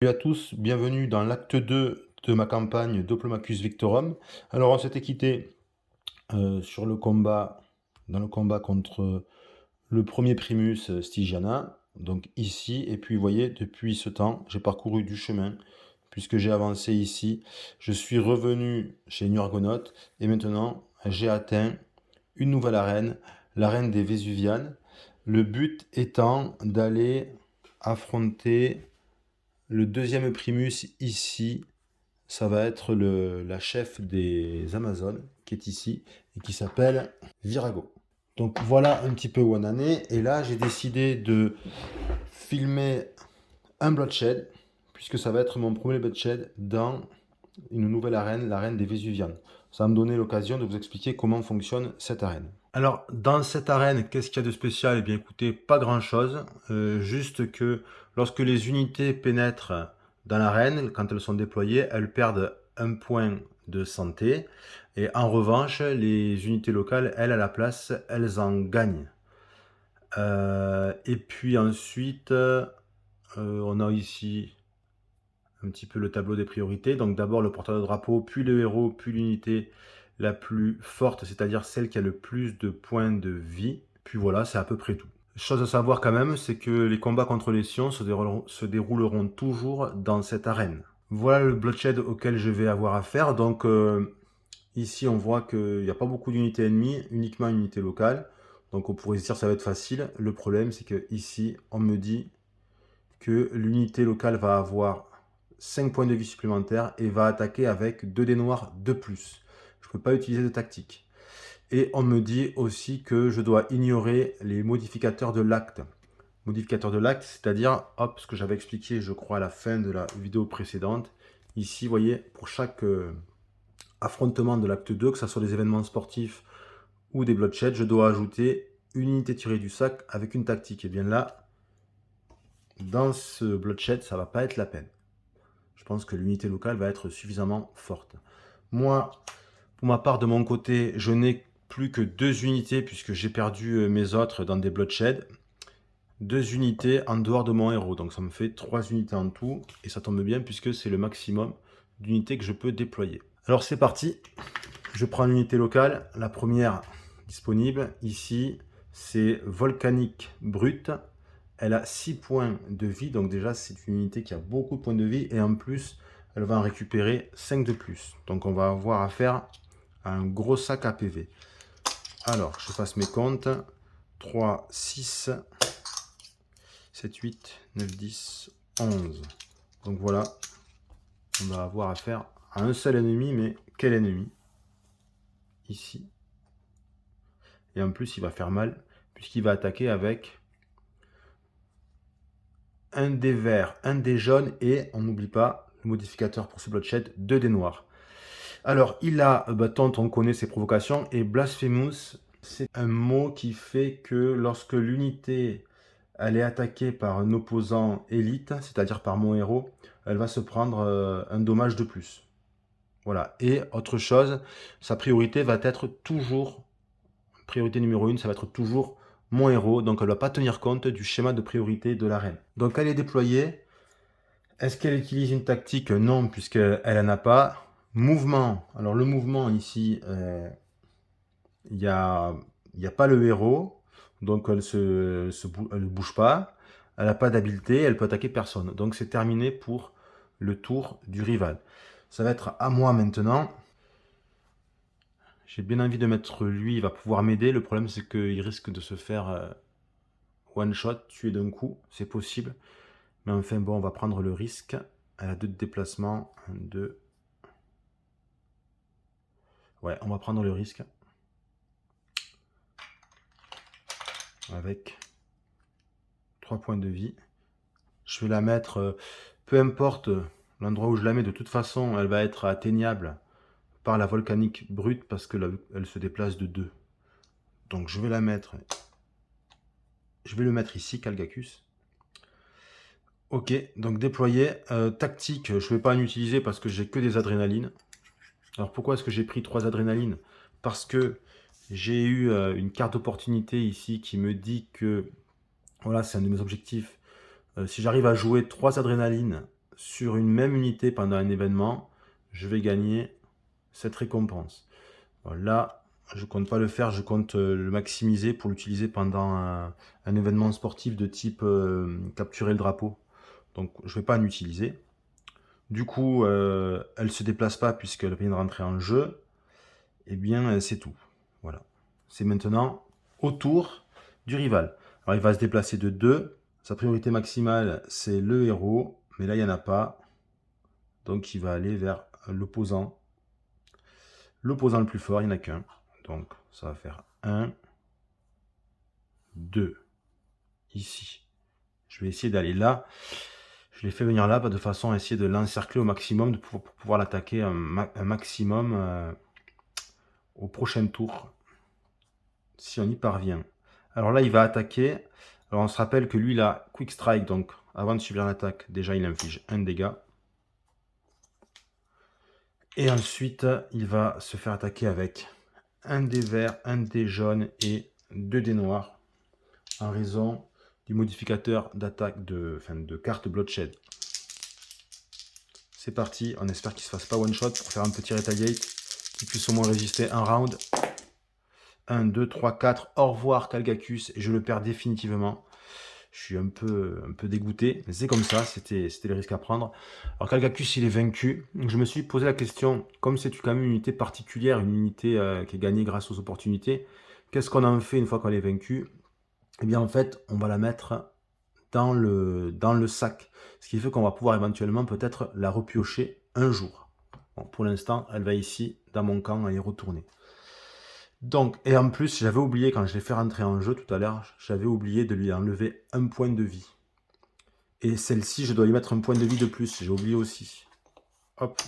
Salut à tous, bienvenue dans l'acte 2 de ma campagne Diplomacus Victorum. Alors on s'était quitté sur le combat, dans le combat contre le premier Primus Stygiana, donc ici, et puis vous voyez, depuis ce temps, j'ai parcouru du chemin, puisque j'ai avancé ici, je suis revenu chez New Argonaut, et maintenant j'ai atteint une nouvelle arène, l'arène des Vésuvianes, le but étant d'aller affronter le deuxième Primus ici, ça va être la chef des Amazones qui est ici et qui s'appelle Virago. Donc voilà un petit peu où on en est. Et là, j'ai décidé de filmer un bloodshed, puisque ça va être mon premier bloodshed dans une nouvelle arène, l'arène des Vésuvianes. Ça va me donner l'occasion de vous expliquer comment fonctionne cette arène. Alors, dans cette arène, qu'est-ce qu'il y a de spécial? Eh bien, écoutez, pas grand-chose. Juste que lorsque les unités pénètrent dans l'arène, quand elles sont déployées, elles perdent un point de santé. Et en revanche, les unités locales, elles, à la place, elles en gagnent. Et puis ensuite, on a ici un petit peu le tableau des priorités. Donc d'abord le porteur de drapeau, puis le héros, puis l'unité la plus forte, c'est-à-dire celle qui a le plus de points de vie. Puis voilà, c'est à peu près tout. Chose à savoir quand même, c'est que les combats contre les Sions se dérouleront toujours dans cette arène. Voilà le bloodshed auquel je vais avoir affaire. Donc ici on voit qu'il n'y a pas beaucoup d'unités ennemies, uniquement une unité locale. Donc on pourrait se dire que ça va être facile. Le problème c'est que ici on me dit que l'unité locale va avoir 5 points de vie supplémentaires et va attaquer avec 2 dés noirs de plus. Je ne peux pas utiliser de tactique. Et on me dit aussi que je dois ignorer les modificateurs de l'acte. Modificateurs de l'acte, c'est-à-dire, hop, ce que j'avais expliqué, je crois, à la fin de la vidéo précédente. Ici, vous voyez, pour chaque affrontement de l'acte 2, que ce soit des événements sportifs ou des bloodsheds, je dois ajouter une unité tirée du sac avec une tactique. Et bien là, dans ce bloodshed, ça ne va pas être la peine. Je pense que l'unité locale va être suffisamment forte. Moi, pour ma part, de mon côté, je n'ai plus que 2 unités puisque j'ai perdu mes autres dans des bloodshed. 2 unités en dehors de mon héros. Donc ça me fait 3 unités en tout. Et ça tombe bien puisque c'est le maximum d'unités que je peux déployer. Alors c'est parti. Je prends l'unité locale. La première disponible ici, c'est Volcanique Brute. Elle a 6 points de vie, donc déjà c'est une unité qui a beaucoup de points de vie, et en plus elle va en récupérer 5 de plus. Donc on va avoir affaire à un gros sac à PV. Alors je fasse mes comptes. 3, 6, 7, 8, 9, 10, 11. Donc voilà, on va avoir affaire à un seul ennemi, mais quel ennemi? Ici. Et en plus il va faire mal, puisqu'il va attaquer avec un dé vert, un dé jaune et, on n'oublie pas, le modificateur pour ce bloodshed, 2 dés noirs. Alors, il a, dont on connaît ses provocations, et Blasphemous, c'est un mot qui fait que lorsque l'unité elle est attaquée par un opposant élite, c'est-à-dire par mon héros, elle va se prendre un dommage de plus. Voilà. Et autre chose, sa priorité va être toujours, priorité numéro 1, ça va être toujours mon héros, donc elle ne va pas tenir compte du schéma de priorité de l'arène. Donc elle est déployée. Est-ce qu'elle utilise une tactique? Non, puisqu'elle n'en a pas. Mouvement. Alors le mouvement ici, il n'y a, pas le héros, donc elle ne bouge pas. Elle n'a pas d'habileté, elle peut attaquer personne. Donc c'est terminé pour le tour du rival. Ça va être à moi maintenant. J'ai bien envie de mettre lui, il va pouvoir m'aider. Le problème c'est qu'il risque de se faire one shot, tuer d'un coup. C'est possible. Mais enfin bon, on va prendre le risque. Elle a 2 de déplacement. 1, 2. Ouais, on va prendre le risque. Avec 3 points de vie. Je vais la mettre, peu importe l'endroit où je la mets, de toute façon, elle va être atteignable par la volcanique brute parce que elle se déplace de 2. Donc je vais la mettre. Je vais le mettre ici, Calgacus. Ok, donc déployer. Tactique, je ne vais pas en utiliser parce que j'ai que des adrénalines. Alors pourquoi est-ce que j'ai pris 3 adrénalines? Parce que j'ai eu une carte d'opportunité ici qui me dit que, voilà, c'est un de mes objectifs. Si j'arrive à jouer 3 adrénalines sur une même unité pendant un événement, je vais gagner cette récompense. Là, je compte pas le faire, je compte le maximiser pour l'utiliser pendant un événement sportif de type capturer le drapeau. Donc je vais pas en utiliser. Du coup, elle se déplace pas puisqu'elle vient de rentrer en jeu. Et bien, c'est tout. Voilà. C'est maintenant au tour du rival. Alors il va se déplacer de 2. Sa priorité maximale, c'est le héros. Mais là, il n'y en a pas. Donc il va aller vers l'opposant. L'opposant le plus fort, il n'y en a qu'un. Donc ça va faire 1, 2. Ici. Je vais essayer d'aller là. Je l'ai fait venir là de façon à essayer de l'encercler au maximum pour pouvoir l'attaquer un maximum au prochain tour. Si on y parvient. Alors là, il va attaquer. Alors on se rappelle que lui, il a Quick Strike. Donc avant de subir l'attaque, déjà, il inflige un dégât. Et ensuite, il va se faire attaquer avec un dé vert, un dé jaune et 2 dés noirs. En raison du modificateur d'attaque de carte Bloodshed. C'est parti, on espère qu'il ne se fasse pas one shot pour faire un petit retaliate, qu'il puisse au moins résister un round. 1, 2, 3, 4, au revoir Khalgacus, et je le perds définitivement. Je suis un peu dégoûté, mais c'est comme ça, c'était le risque à prendre. Alors Khalgacus, il est vaincu. Je me suis posé la question, comme c'est quand même une unité particulière, une unité qui est gagnée grâce aux opportunités, qu'est-ce qu'on en fait une fois qu'on est vaincu? Eh bien en fait, on va la mettre dans le sac. Ce qui fait qu'on va pouvoir éventuellement peut-être la repiocher un jour. Bon, pour l'instant, elle va ici, dans mon camp, à y retourner. Donc, et en plus, j'avais oublié, quand je l'ai fait rentrer en jeu tout à l'heure, j'avais oublié de lui enlever un point de vie. Et celle-ci, je dois lui mettre un point de vie de plus. J'ai oublié aussi. Hop.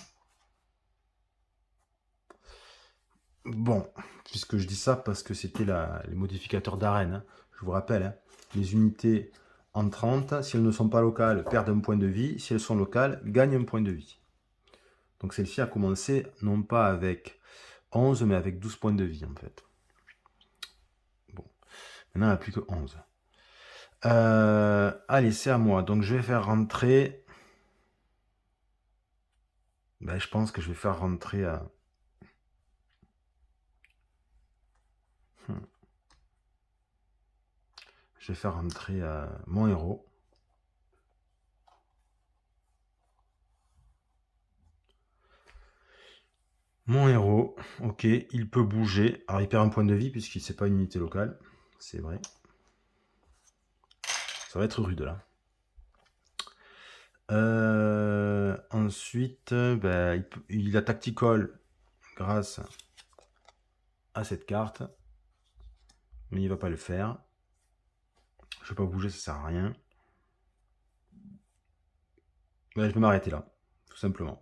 Bon, puisque je dis ça parce que c'était les modificateurs d'arène. Hein. Je vous rappelle, hein, les unités entrantes, si elles ne sont pas locales, perdent un point de vie. Si elles sont locales, gagnent un point de vie. Donc celle-ci a commencé non pas avec 11, mais avec 12 points de vie en fait. Bon, maintenant elle n'a plus que 11. Allez, c'est à moi. Donc je vais faire rentrer... Ben, je pense que je vais faire rentrer... Je vais faire rentrer mon héros. Mon héros, ok, il peut bouger. Alors il perd un point de vie puisqu'il ne sait pas une unité locale. C'est vrai. Ça va être rude là. Ensuite, ben, il a tactical grâce à cette carte. Mais il ne va pas le faire. Je ne vais pas bouger, ça sert à rien. Ben, je vais m'arrêter là, tout simplement.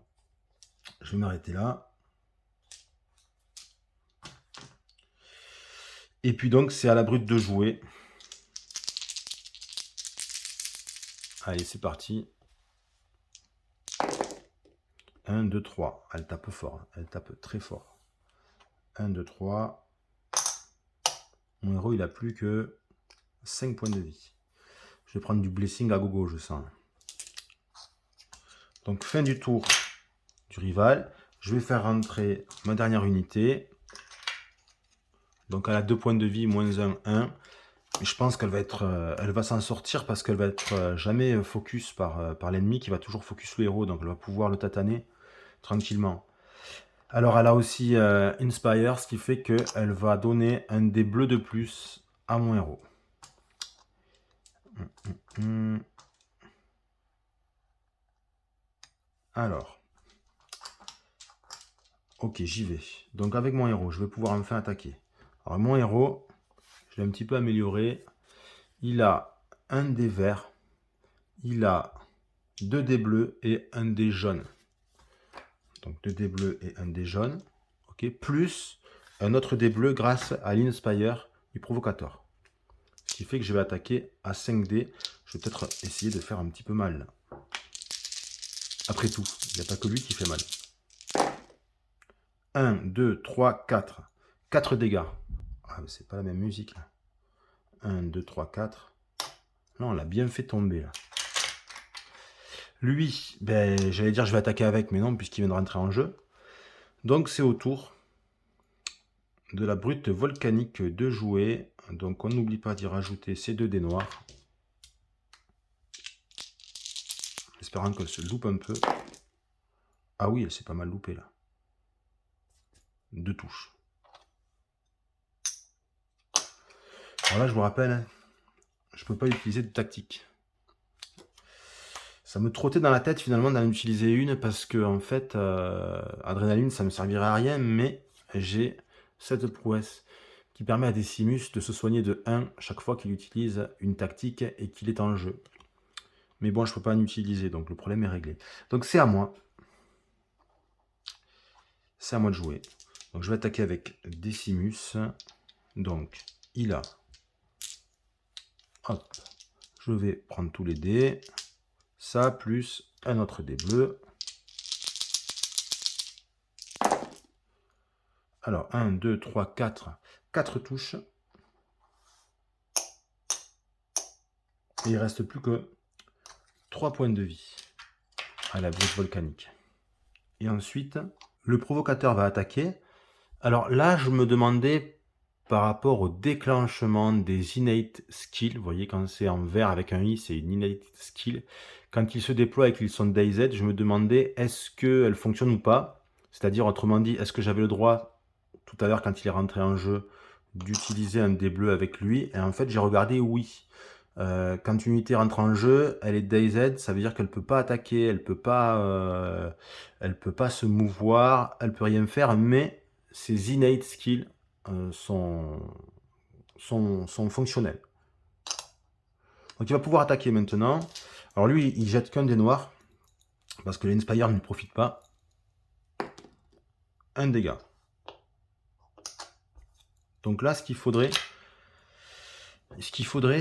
Je vais m'arrêter là. Et puis donc, c'est à la brute de jouer. Allez, c'est parti. 1, 2, 3. Elle tape fort. Elle tape très fort. 1, 2, 3. Mon héros, il a plus que 5 points de vie. Je vais prendre du blessing à gogo, je sens. Donc, fin du tour du rival. Je vais faire rentrer ma dernière unité. Donc, elle a 2 points de vie, moins 1, 1. Mais je pense qu'elle va être, elle va s'en sortir parce qu'elle va être jamais focus par l'ennemi qui va toujours focus le héros. Donc, elle va pouvoir le tataner tranquillement. Alors, elle a aussi Inspire, ce qui fait qu'elle va donner un dé bleu de plus à mon héros. Alors, ok, j'y vais. Donc, avec mon héros, je vais pouvoir enfin attaquer. Alors, mon héros, je l'ai un petit peu amélioré. Il a un dé vert, il a 2 dés bleus et un dé jaune. Donc 2 dés bleus et un dé jaune. Ok, plus un autre dé bleu grâce à l'Inspire du provocateur. Ce qui fait que je vais attaquer à 5 dés. Je vais peut-être essayer de faire un petit peu mal. Après tout, il n'y a pas que lui qui fait mal. 1, 2, 3, 4. 4 dégâts. Ah, mais c'est pas la même musique là. 1, 2, 3, 4. Non, on l'a bien fait tomber là. Lui, ben, j'allais dire je vais attaquer avec, mais non, puisqu'il vient de rentrer en jeu. Donc c'est au tour de la brute volcanique de jouer. Donc on n'oublie pas d'y rajouter ces 2 dés noirs. Espérant qu'elle se loupe un peu. Ah oui, elle s'est pas mal loupée là. 2 touches. Alors là, je vous rappelle, hein, je peux pas utiliser de tactique. Ça me trottait dans la tête finalement d'en utiliser une parce que en fait, adrénaline, ça me servirait à rien, mais j'ai cette prouesse qui permet à Decimus de se soigner de 1 chaque fois qu'il utilise une tactique et qu'il est en jeu. Mais bon, je peux pas en utiliser, donc le problème est réglé. Donc c'est à moi. C'est à moi de jouer. Donc je vais attaquer avec Decimus. Donc il a. Hop. Je vais prendre tous les dés. Ça, plus un autre dé bleu. Alors, 1, 2, 3, 4. 4 touches. Et il ne reste plus que 3 points de vie à la brute volcanique. Et ensuite, le provocateur va attaquer. Alors là, je me demandais par rapport au déclenchement des innate skills. Vous voyez, quand c'est en vert avec un i, c'est une innate skill. Quand il se déploie et qu'ils sont DayZ, je me demandais est-ce qu'elle fonctionne ou pas. C'est-à-dire, autrement dit, est-ce que j'avais le droit, tout à l'heure, quand il est rentré en jeu, d'utiliser un dé bleu avec lui. Et en fait, j'ai regardé oui. Quand une unité rentre en jeu, elle est DayZ, ça veut dire qu'elle peut pas attaquer, elle peut pas se mouvoir, elle peut rien faire, mais ses innate skills sont fonctionnels. Donc il va pouvoir attaquer maintenant. Alors lui, il jette qu'un dé noir, parce que l'Inspire ne profite pas. Un dégât. Donc là, ce qu'il faudrait,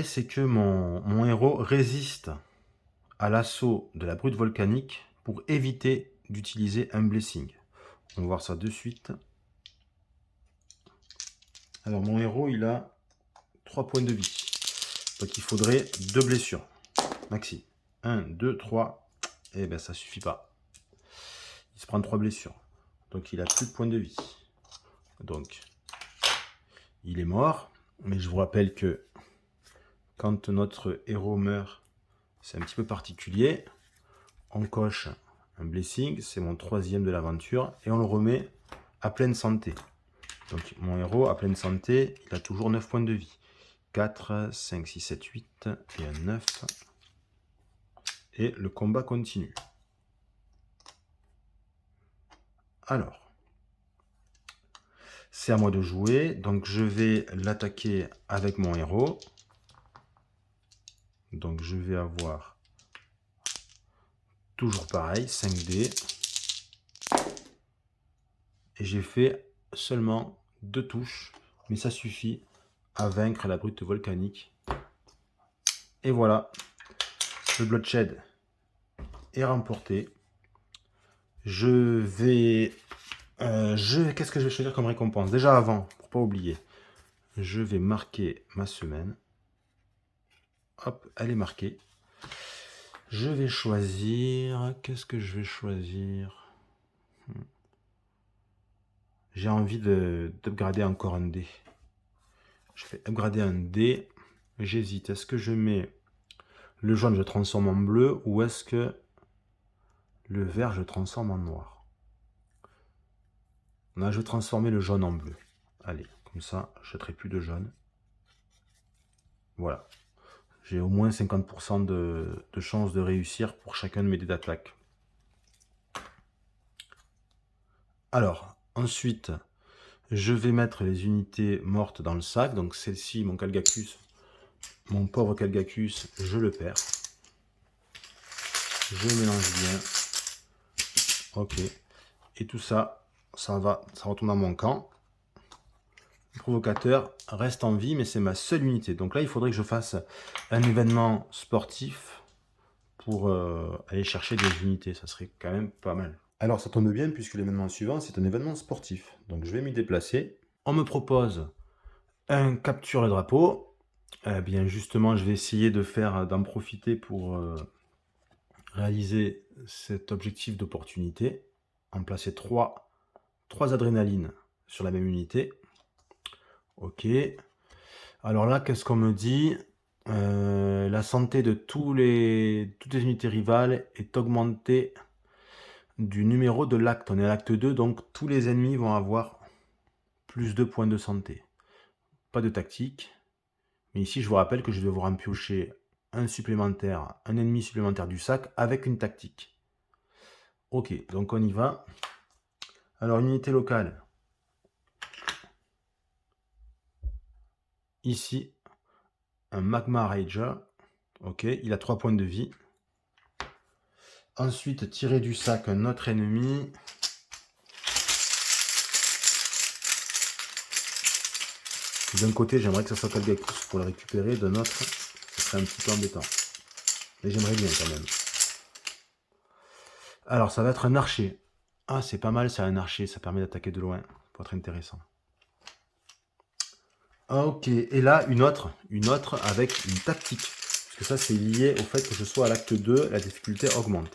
c'est que mon héros résiste à l'assaut de la brute volcanique pour éviter d'utiliser un blessing. On va voir ça de suite. Alors mon héros, il a 3 points de vie. Donc il faudrait 2 blessures. Maxi. 1, 2, 3. Et ben ça suffit pas. Il se prend 3 blessures. Donc il a plus de points de vie. Donc il est mort. Mais je vous rappelle que quand notre héros meurt, c'est un petit peu particulier. On coche un blessing, c'est mon 3e de l'aventure, et on le remet à pleine santé. Donc mon héros à pleine santé, il a toujours 9 points de vie. 4, 5, 6, 7, 8 et un 9. Et le combat continue. Alors, c'est à moi de jouer, donc je vais l'attaquer avec mon héros. Donc je vais avoir toujours pareil, 5 dés. Et j'ai fait seulement 2 touches, mais ça suffit à vaincre la brute volcanique. Et voilà, le bloodshed est remporté. Je vais... Qu'est-ce que je vais choisir comme récompense? Déjà avant, pour pas oublier, je vais marquer ma semaine. Hop, elle est marquée. Je vais choisir... Qu'est-ce que je vais choisir? J'ai envie d'upgrader encore un dé. Je vais upgrader un dé. J'hésite. Est-ce que je mets le jaune, je transforme en bleu, ou est-ce que le vert, je transforme en noir? Non, je vais transformer le jaune en bleu. Allez, comme ça, je jetterai plus de jaune. Voilà. J'ai au moins 50% de chance de réussir pour chacun de mes dés d'attaque. Alors, ensuite, je vais mettre les unités mortes dans le sac. Donc celle-ci, mon Khalgacus, mon pauvre Khalgacus, je le perds. Je mélange bien. Ok. Et tout ça, ça retourne dans mon camp. Le provocateur reste en vie, mais c'est ma seule unité. Donc là, il faudrait que je fasse un événement sportif pour aller chercher des unités. Ça serait quand même pas mal. Alors ça tombe bien, puisque l'événement suivant, c'est un événement sportif. Donc je vais m'y déplacer. On me propose un capture le drapeau. Eh bien justement, je vais essayer d'en profiter pour réaliser cet objectif d'opportunité, en placer 3 adrénalines sur la même unité. OK. Alors là, qu'est-ce qu'on me dit? La santé de toutes les unités rivales est augmentée du numéro de l'acte. On est à l'acte 2, donc tous les ennemis vont avoir plus 2 points de santé. Pas de tactique. Mais ici, je vous rappelle que je vais devoir en piocher un ennemi supplémentaire du sac avec une tactique. Ok, donc on y va. Alors, unité locale. Ici, un Magma Rager. Ok, il a 3 points de vie. Ensuite, tirer du sac un autre ennemi. D'un côté, j'aimerais que ça soit Kalgakus pour le récupérer. D'un autre, ce serait un petit peu embêtant. Mais j'aimerais bien quand même. Alors, ça va être un archer. Ah, c'est pas mal, c'est un archer. Ça permet d'attaquer de loin. Ça peut être intéressant. Ok, et là, une autre avec une tactique. Parce que ça, c'est lié au fait que je sois à l'acte 2, la difficulté augmente.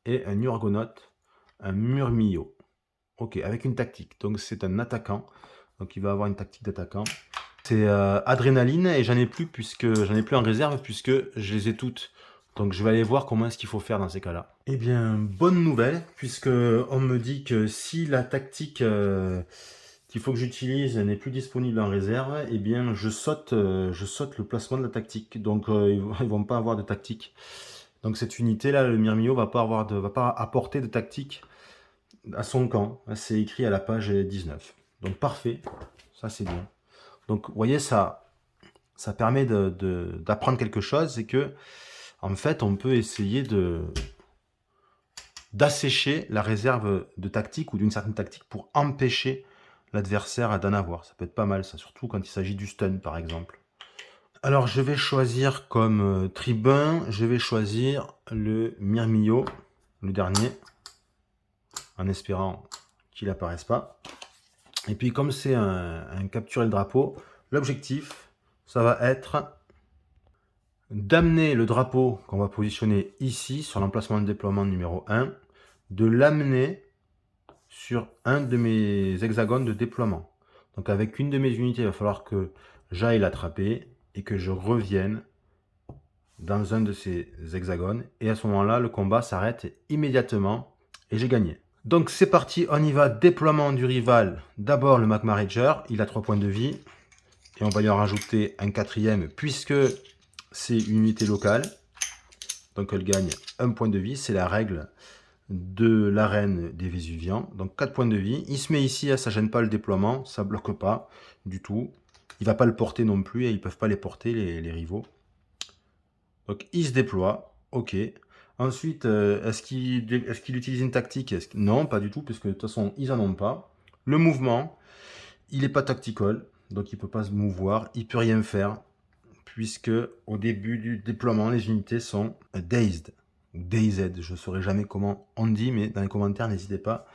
Et un Urgonote, un Murmillo. Ok, avec une tactique. Donc, c'est un attaquant. Donc, il va avoir une tactique d'attaquant. C'est adrénaline et j'en ai plus en réserve puisque je les ai toutes. Donc je vais aller voir comment est-ce qu'il faut faire dans ces cas-là. Eh bien, bonne nouvelle, puisque on me dit que si la tactique qu'il faut que j'utilise n'est plus disponible en réserve, eh bien je saute le placement de la tactique. Donc ils vont pas avoir de tactique. Donc cette unité là, le Myrmio va pas apporter de tactique à son camp. C'est écrit à la page 19. Donc parfait, ça c'est bien. Donc, vous voyez, ça permet d'apprendre quelque chose, c'est que, en fait, on peut essayer d'assécher la réserve de tactique ou d'une certaine tactique pour empêcher l'adversaire d'en avoir. Ça peut être pas mal, ça, surtout quand il s'agit du stun, par exemple. Alors, je vais choisir comme tribun, je vais choisir le Myrmillo, le dernier, en espérant qu'il apparaisse pas. Et puis, comme c'est un capturer le drapeau, l'objectif, ça va être d'amener le drapeau qu'on va positionner ici, sur l'emplacement de déploiement numéro 1, de l'amener sur un de mes hexagones de déploiement. Donc avec une de mes unités, il va falloir que j'aille l'attraper et que je revienne dans un de ces hexagones. Et à ce moment-là, le combat s'arrête immédiatement et j'ai gagné. Donc c'est parti, on y va. Déploiement du rival. D'abord le Magma Rager, il a 3 points de vie. Et on va y en rajouter un 4e puisque c'est une unité locale. Donc elle gagne 1 point de vie. C'est la règle de l'arène des Vésuviens. Donc 4 points de vie. Il se met ici, ça ne gêne pas le déploiement. Ça ne bloque pas du tout. Il ne va pas le porter non plus et ils ne peuvent pas les porter les rivaux. Donc il se déploie. Ok. Ensuite, est-ce qu'il utilise une tactique? Non, pas du tout, puisque de toute façon, ils n'en ont pas. Le mouvement, il n'est pas tactical, donc il ne peut pas se mouvoir, il ne peut rien faire, puisque au début du déploiement, les unités sont dazed, ou dazed, je ne saurais jamais comment on dit, mais dans les commentaires, n'hésitez pas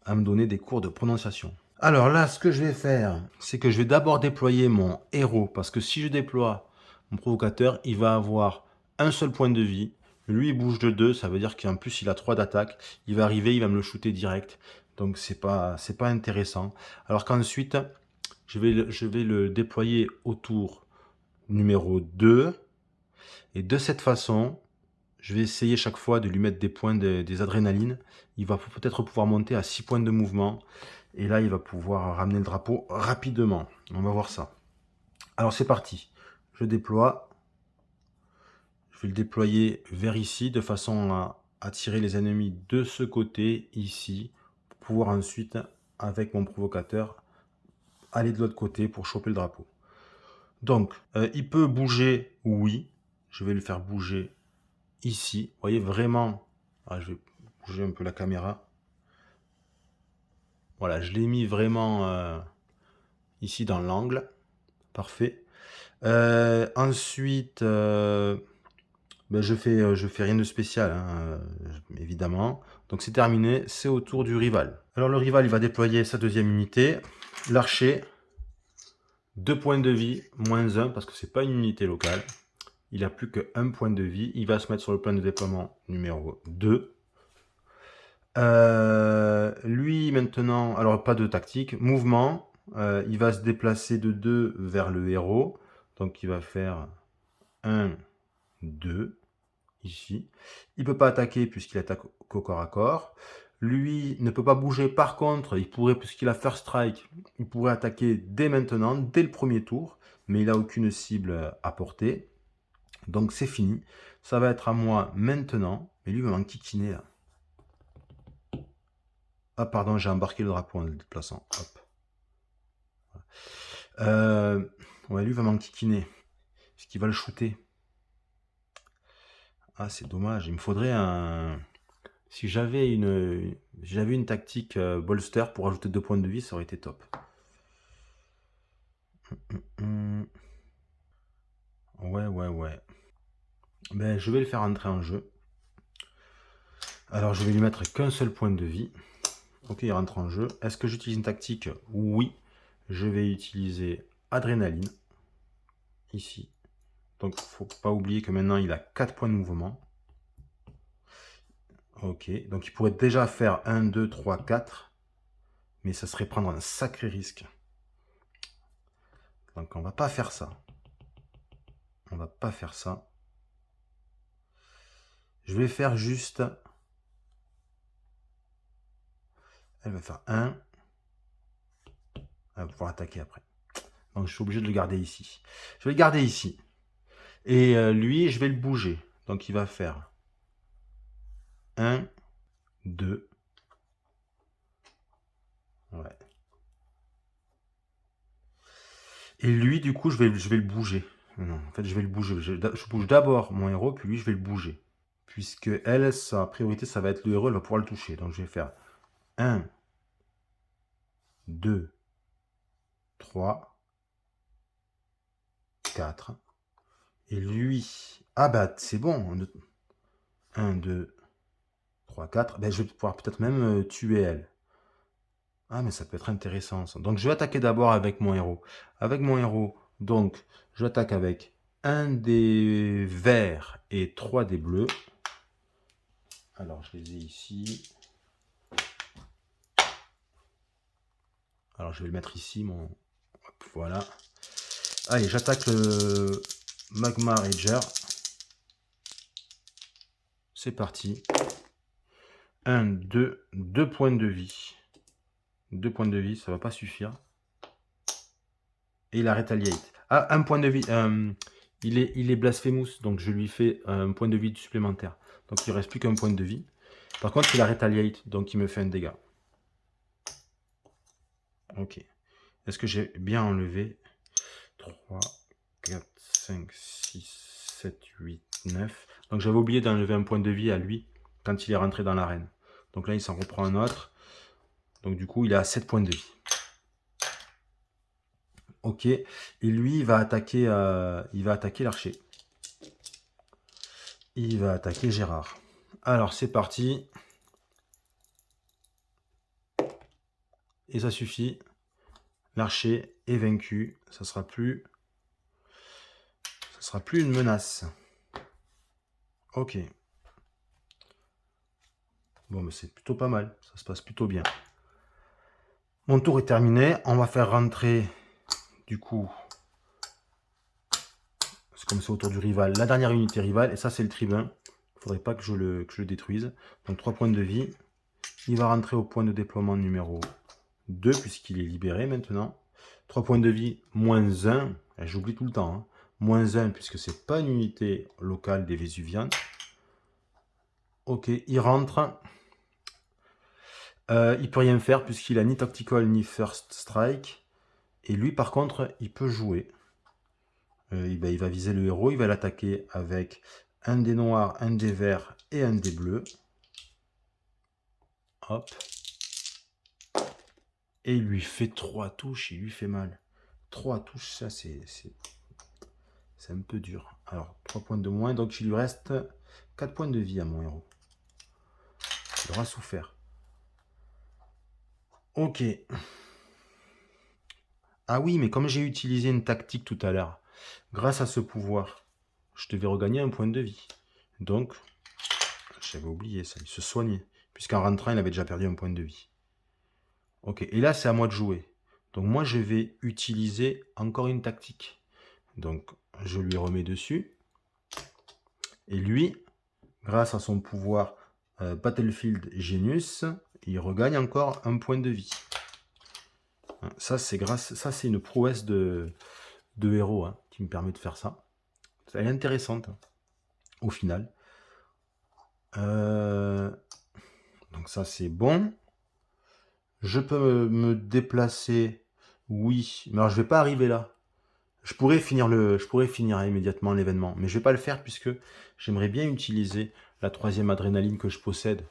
à me donner des cours de prononciation. Alors là, ce que je vais faire, c'est que je vais d'abord déployer mon héros, parce que si je déploie mon provocateur, il va avoir un seul point de vie. Lui, il bouge de 2, ça veut dire qu'en plus, il a 3 d'attaque. Il va arriver, il va me le shooter direct. Donc, c'est pas intéressant. Alors qu'ensuite, je vais le déployer au tour numéro 2. Et de cette façon, je vais essayer chaque fois de lui mettre des points des adrénalines. Il va peut-être pouvoir monter à 6 points de mouvement. Et là, il va pouvoir ramener le drapeau rapidement. On va voir ça. Alors, c'est parti. Je déploie. Je vais le déployer vers ici de façon à attirer les ennemis de ce côté, ici, pour pouvoir ensuite, avec mon provocateur, aller de l'autre côté pour choper le drapeau. Donc, il peut bouger, oui. Je vais le faire bouger ici. Vous voyez vraiment, je vais bouger un peu la caméra. Voilà, je l'ai mis vraiment ici dans l'angle. Parfait. Ensuite, ben je fais rien de spécial, hein, évidemment. Donc c'est terminé, c'est au tour du rival. Alors le rival, il va déployer sa deuxième unité. L'archer, 2 points de vie, moins 1, parce que c'est pas une unité locale. Il n'a plus qu'un point de vie. Il va se mettre sur le plan de déploiement numéro 2. Lui, maintenant, alors pas de tactique. Mouvement, il va se déplacer de 2 vers le héros. Donc, il va faire 1, 2, ici. Il ne peut pas attaquer puisqu'il attaque au corps à corps. Lui ne peut pas bouger. Par contre, il pourrait, puisqu'il a First Strike, il pourrait attaquer dès maintenant, dès le premier tour. Mais il n'a aucune cible à portée. Donc c'est fini. Ça va être à moi maintenant. Mais lui va m'enquiquiner là. Ah pardon, j'ai embarqué le drapeau en le déplaçant. Hop. Ouais, lui va m'enquiquiner. Parce qu'il va le shooter. Ah, c'est dommage. Il me faudrait un... Si j'avais une tactique bolster pour ajouter 2 points de vie, ça aurait été top. Ouais. Ben, je vais le faire entrer en jeu. Alors, je vais lui mettre qu'un seul point de vie. Ok, il rentre en jeu. Est-ce que j'utilise une tactique? Oui. Je vais utiliser Adrénaline. Ici. Donc, il ne faut pas oublier que maintenant, il a 4 points de mouvement. Ok, donc il pourrait déjà faire 1, 2, 3, 4. Mais ça serait prendre un sacré risque. Donc, on va pas faire ça. On va pas faire ça. Je vais faire juste... Elle va faire 1. Elle va pouvoir attaquer après. Donc je suis obligé de le garder ici. Je vais le garder ici. Et lui, je vais le bouger. Donc il va faire 1, 2. Ouais. Et lui, du coup, je vais le bouger. Non, en fait, je vais le bouger. Je bouge d'abord mon héros, puis lui, je vais le bouger. Puisque elle, sa priorité, ça va être le héros, elle va pouvoir le toucher. Donc je vais faire 1, 2, 3, 4. Et lui... Ah bah, c'est bon. 1, 2, 3, 4. Ben, je vais pouvoir peut-être même tuer elle. Ah, mais ça peut être intéressant, ça. Donc, je vais attaquer d'abord avec mon héros. Avec mon héros, donc, j'attaque avec un des verts et 3 des bleus. Alors, je les ai ici. Alors, je vais le mettre ici, mon... Hop, voilà. Allez, j'attaque le Magma Rager. C'est parti. 1, 2, 2 points de vie. 2 points de vie, ça va pas suffire. Et il a Retaliate. Ah, un point de vie. Il est Blasphemous, donc je lui fais un point de vie supplémentaire. Donc il ne reste plus qu'un point de vie. Par contre, il a Retaliate, donc il me fait un dégât. Ok. Est-ce que j'ai bien enlevé 3, 4, 5, 6, 7, 8, 9. Donc j'avais oublié d'enlever un point de vie à lui quand il est rentré dans l'arène. Donc là, il s'en reprend un autre. Donc du coup, il est à 7 points de vie. Ok. Et lui, il va attaquer l'archer. Il va attaquer Gérard. Alors, c'est parti. Et ça suffit. L'archer est vaincu. Ça sera plus une menace. Ok. Bon, mais c'est plutôt pas mal. Ça se passe plutôt bien. Mon tour est terminé. On va faire rentrer, du coup, c'est comme c'est au tour du rival, la dernière unité rivale. Et ça, c'est le tribun. Il ne faudrait pas que je le détruise. Donc, 3 points de vie. Il va rentrer au point de déploiement numéro 2, puisqu'il est libéré maintenant. 3 points de vie, moins 1. J'oublie tout le temps. Hein. Moins 1, puisque c'est pas une unité locale des Vésuvianes. Ok, il rentre. Il peut rien faire, puisqu'il a ni Tactical ni First Strike. Et lui, par contre, il peut jouer. Il va viser le héros. Il va l'attaquer avec un des noirs, un des verts et un des bleus. Hop. Et il lui fait 3 touches. Il lui fait mal. 3 touches, ça, c'est un peu dur. Alors, 3 points de moins. Donc, il lui reste 4 points de vie à mon héros. Il aura souffert. Ok. Ah oui, mais comme j'ai utilisé une tactique tout à l'heure, grâce à ce pouvoir, je devais regagner un point de vie. Donc, j'avais oublié ça, il se soignait. Puisqu'en rentrant, il avait déjà perdu un point de vie. Ok, et là, c'est à moi de jouer. Donc moi, je vais utiliser encore une tactique. Donc, je lui remets dessus. Et lui, grâce à son pouvoir Battlefield Genius, il regagne encore un point de vie. Ça, c'est une prouesse de héros qui me permet de faire ça. Elle est intéressante, au final. Donc ça, c'est bon. Je peux me déplacer. Oui, mais alors je vais pas arriver là. Je pourrais finir immédiatement l'événement, mais je vais pas le faire puisque j'aimerais bien utiliser la 3e adrénaline que je possède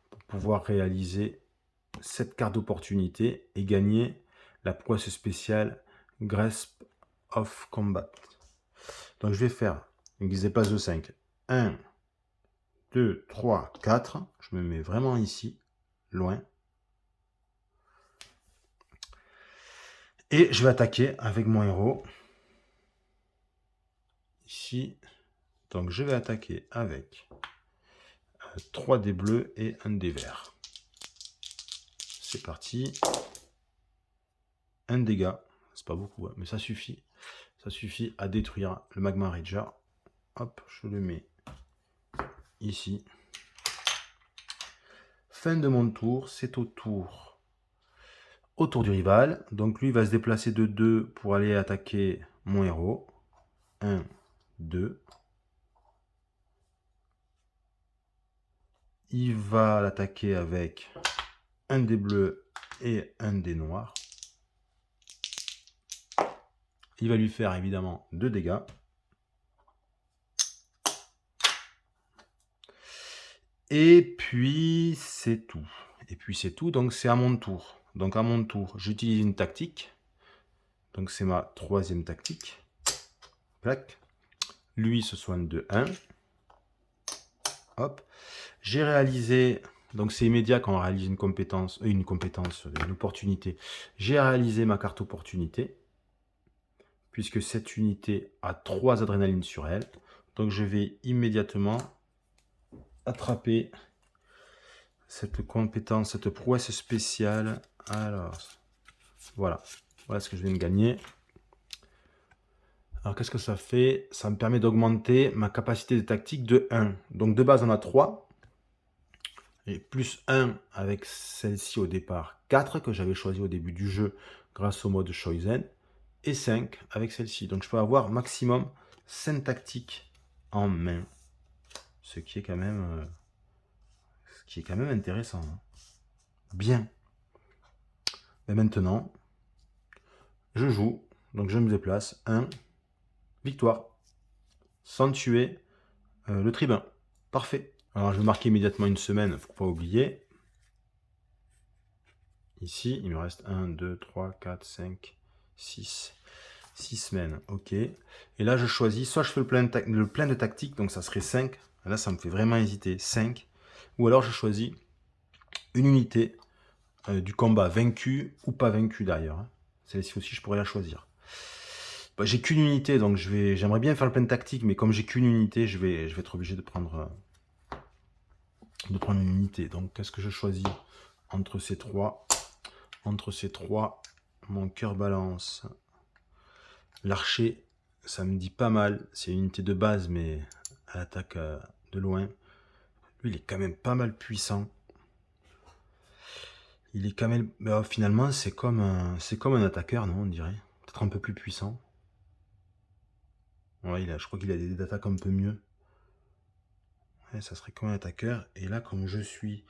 pour pouvoir réaliser cette carte d'opportunité et gagner la prouesse spéciale Grasp of Combat. Donc je vais faire une déplace de 5. 1, 2, 3, 4. Je me mets vraiment ici, loin. Et je vais attaquer avec mon héros. Ici. Donc je vais attaquer avec 3 dés bleus et 1 dé vert. C'est parti. 1 dégât. C'est pas beaucoup, mais ça suffit. Ça suffit à détruire le Magma Rager. Hop, je le mets ici. Fin de mon tour, c'est au tour du rival. Donc lui va se déplacer de 2 pour aller attaquer mon héros. 1, 2. Il va l'attaquer avec un dé bleu et un dé noir. Il va lui faire évidemment 2 dégâts. Et puis c'est tout. Donc c'est à mon tour. Donc à mon tour, j'utilise une tactique. Donc c'est ma 3e tactique. Plac. Lui se soigne de 1. Hop. J'ai réalisé, donc c'est immédiat quand on réalise une opportunité. J'ai réalisé ma carte opportunité, puisque cette unité a 3 adrénalines sur elle. Donc je vais immédiatement attraper cette compétence, cette prouesse spéciale. Alors, voilà ce que je viens de gagner. Alors qu'est-ce que ça fait? Ça me permet d'augmenter ma capacité de tactique de 1. Donc de base on a 3. Et plus 1 avec celle-ci au départ, 4 que j'avais choisi au début du jeu grâce au mode Chosen. Et 5 avec celle-ci. Donc je peux avoir maximum 5 tactiques en main. Ce qui est quand même intéressant. Bien. Et maintenant, je joue. Donc je me déplace. 1. Victoire. Sans tuer le tribun. Parfait. Alors je vais marquer immédiatement une semaine. Il ne faut pas oublier. Ici, il me reste 1, 2, 3, 4, 5, 6. 6 semaines. Ok. Et là, je choisis. Soit je fais le plein de tactique. Donc ça serait 5. Là, ça me fait vraiment hésiter. 5. Ou alors je choisis une unité du combat vaincu ou pas vaincu d'ailleurs. Celle-ci aussi, je pourrais la choisir. Bah, j'ai qu'une unité, donc j'aimerais bien faire le plein de tactique, mais comme j'ai qu'une unité, je vais être obligé de prendre une unité. Donc, qu'est-ce que je choisis entre ces trois? Entre ces trois, mon cœur balance. L'archer, ça me dit pas mal. C'est une unité de base, mais elle attaque de loin. Lui, il est quand même pas mal puissant. Il est quand même... Bah, finalement, c'est comme un attaqueur, non, on dirait. Peut-être un peu plus puissant. Ouais, je crois qu'il a des attaques un peu mieux. Ouais, ça serait comme un attaqueur. Et là, comme je suis...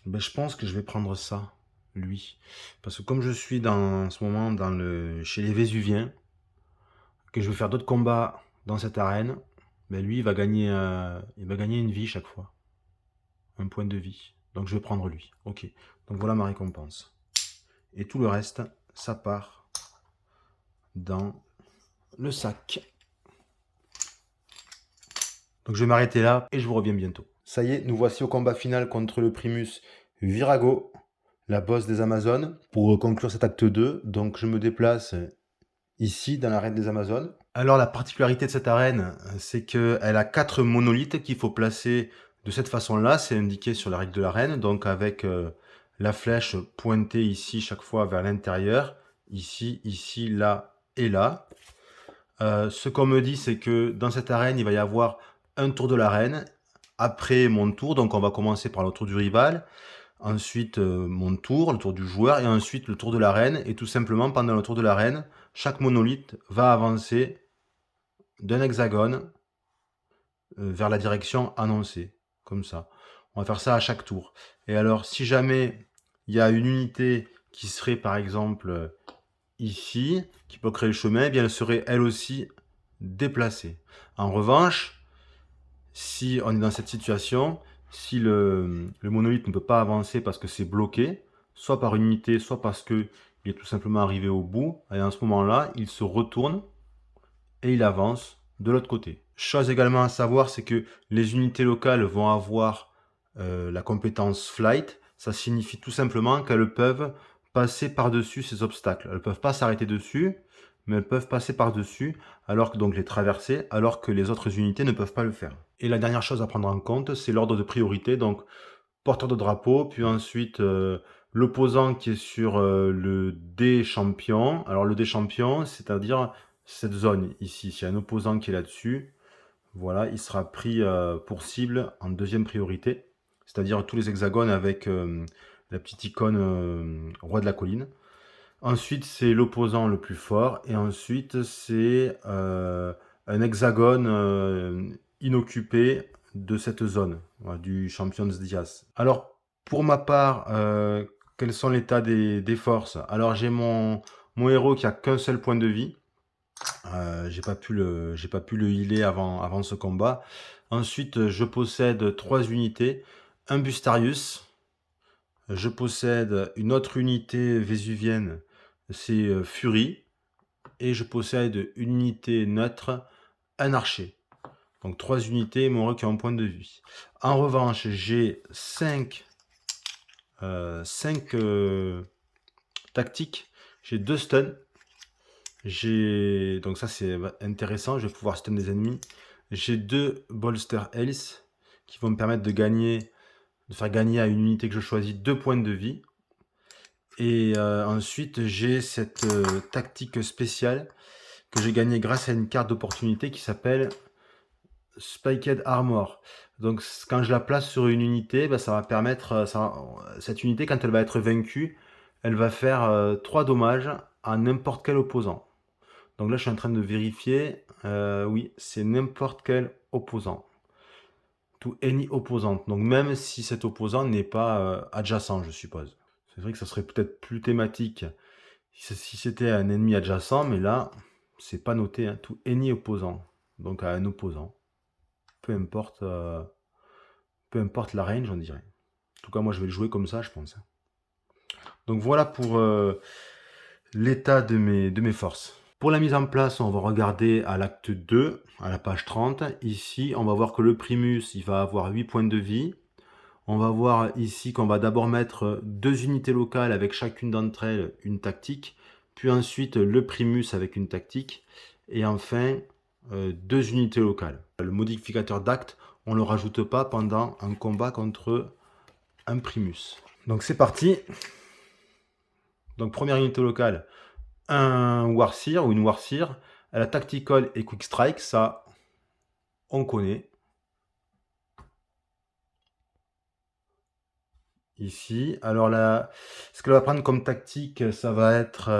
Ben, je pense que je vais prendre ça, lui. Parce que comme je suis en ce moment chez les Vésuviens, que je vais faire d'autres combats dans cette arène, ben lui, il va gagner une vie chaque fois. Un point de vie. Donc je vais prendre lui. Ok. Donc voilà ma récompense. Et tout le reste, ça part dans le sac. Donc je vais m'arrêter là et je vous reviens bientôt. Ça y est, nous voici au combat final contre le Primus Virago, la boss des Amazones. Pour conclure cet acte 2, donc je me déplace ici dans l'arène des Amazones. Alors la particularité de cette arène, c'est qu'elle a 4 monolithes qu'il faut placer de cette façon-là. C'est indiqué sur la règle de l'arène, donc avec, la flèche pointée ici chaque fois vers l'intérieur, ici, ici, là et là. Ce qu'on me dit, c'est que dans cette arène, il va y avoir un tour de l'arène, après mon tour, donc on va commencer par le tour du rival, ensuite, mon tour, le tour du joueur et ensuite le tour de l'arène et tout simplement pendant le tour de l'arène, chaque monolithe va avancer d'un hexagone vers la direction annoncée, comme ça. On va faire ça à chaque tour. Et alors, si jamais il y a une unité qui serait par exemple ici, qui bloquerait le chemin, eh bien elle serait elle aussi déplacée. En revanche, si on est dans cette situation, si le monolithe ne peut pas avancer parce que c'est bloqué, soit par une unité, soit parce qu'il est tout simplement arrivé au bout, et à ce moment-là, il se retourne et il avance de l'autre côté. Chose également à savoir, c'est que les unités locales vont avoir la compétence Flight. Ça signifie tout simplement qu'elles peuvent passer par-dessus ces obstacles. Elles ne peuvent pas s'arrêter dessus, mais elles peuvent passer par-dessus, alors que donc les traverser, alors que les autres unités ne peuvent pas le faire. Et la dernière chose à prendre en compte, c'est l'ordre de priorité. Donc porteur de drapeau, puis ensuite l'opposant qui est sur le D champion. Alors le D champion, c'est-à-dire cette zone ici. S'il y a un opposant qui est là-dessus, voilà, il sera pris pour cible en deuxième priorité, c'est-à-dire tous les hexagones avec la petite icône roi de la colline. Ensuite, c'est l'opposant le plus fort, et ensuite, c'est un hexagone inoccupé de cette zone, voilà, du Champions Dias. Alors, pour ma part, quels sont l'état des forces? Alors, j'ai mon héros qui a qu'un seul point de vie. J'ai pas pu le healer avant ce combat. Ensuite, je possède 3 unités, un Bustarius, je possède une autre unité vésuvienne, c'est Fury, et je possède une unité neutre, un archer. Donc 3 unités, mon héros qui a un point de vie. En revanche, j'ai 5 tactiques, j'ai 2 stuns, donc ça c'est intéressant, je vais pouvoir stun des ennemis. J'ai 2 bolster health qui vont me permettre de faire gagner à une unité que je choisis 2 points de vie. Et ensuite, j'ai cette tactique spéciale que j'ai gagnée grâce à une carte d'opportunité qui s'appelle Spiked Armor. Donc quand je la place sur une unité, bah, ça va permettre, cette unité, quand elle va être vaincue, elle va faire 3 dommages à n'importe quel opposant. Donc là, je suis en train de vérifier. Oui, c'est n'importe quel opposant. To any opposant. Donc même si cet opposant n'est pas adjacent, je suppose. C'est vrai que ça serait peut-être plus thématique si c'était un ennemi adjacent, mais là, c'est pas noté, hein, to any opposant. Donc à un opposant. Peu importe, peu importe la range, on dirait. En tout cas, moi, je vais le jouer comme ça, je pense. Donc voilà pour l'état de mes forces. Pour la mise en place, on va regarder à l'acte 2, à la page 30. Ici, on va voir que le Primus, il va avoir 8 points de vie. On va voir ici qu'on va d'abord mettre 2 unités locales avec chacune d'entre elles une tactique, puis ensuite le Primus avec une tactique, et enfin 2 unités locales. Le modificateur d'acte, on ne le rajoute pas pendant un combat contre un Primus. Donc c'est parti. Donc première unité locale, un Warseer ou une Warseer. Elle a Tactical et Quick Strike, ça on connaît. Ici, alors là, ce qu'elle va prendre comme tactique, ça va être,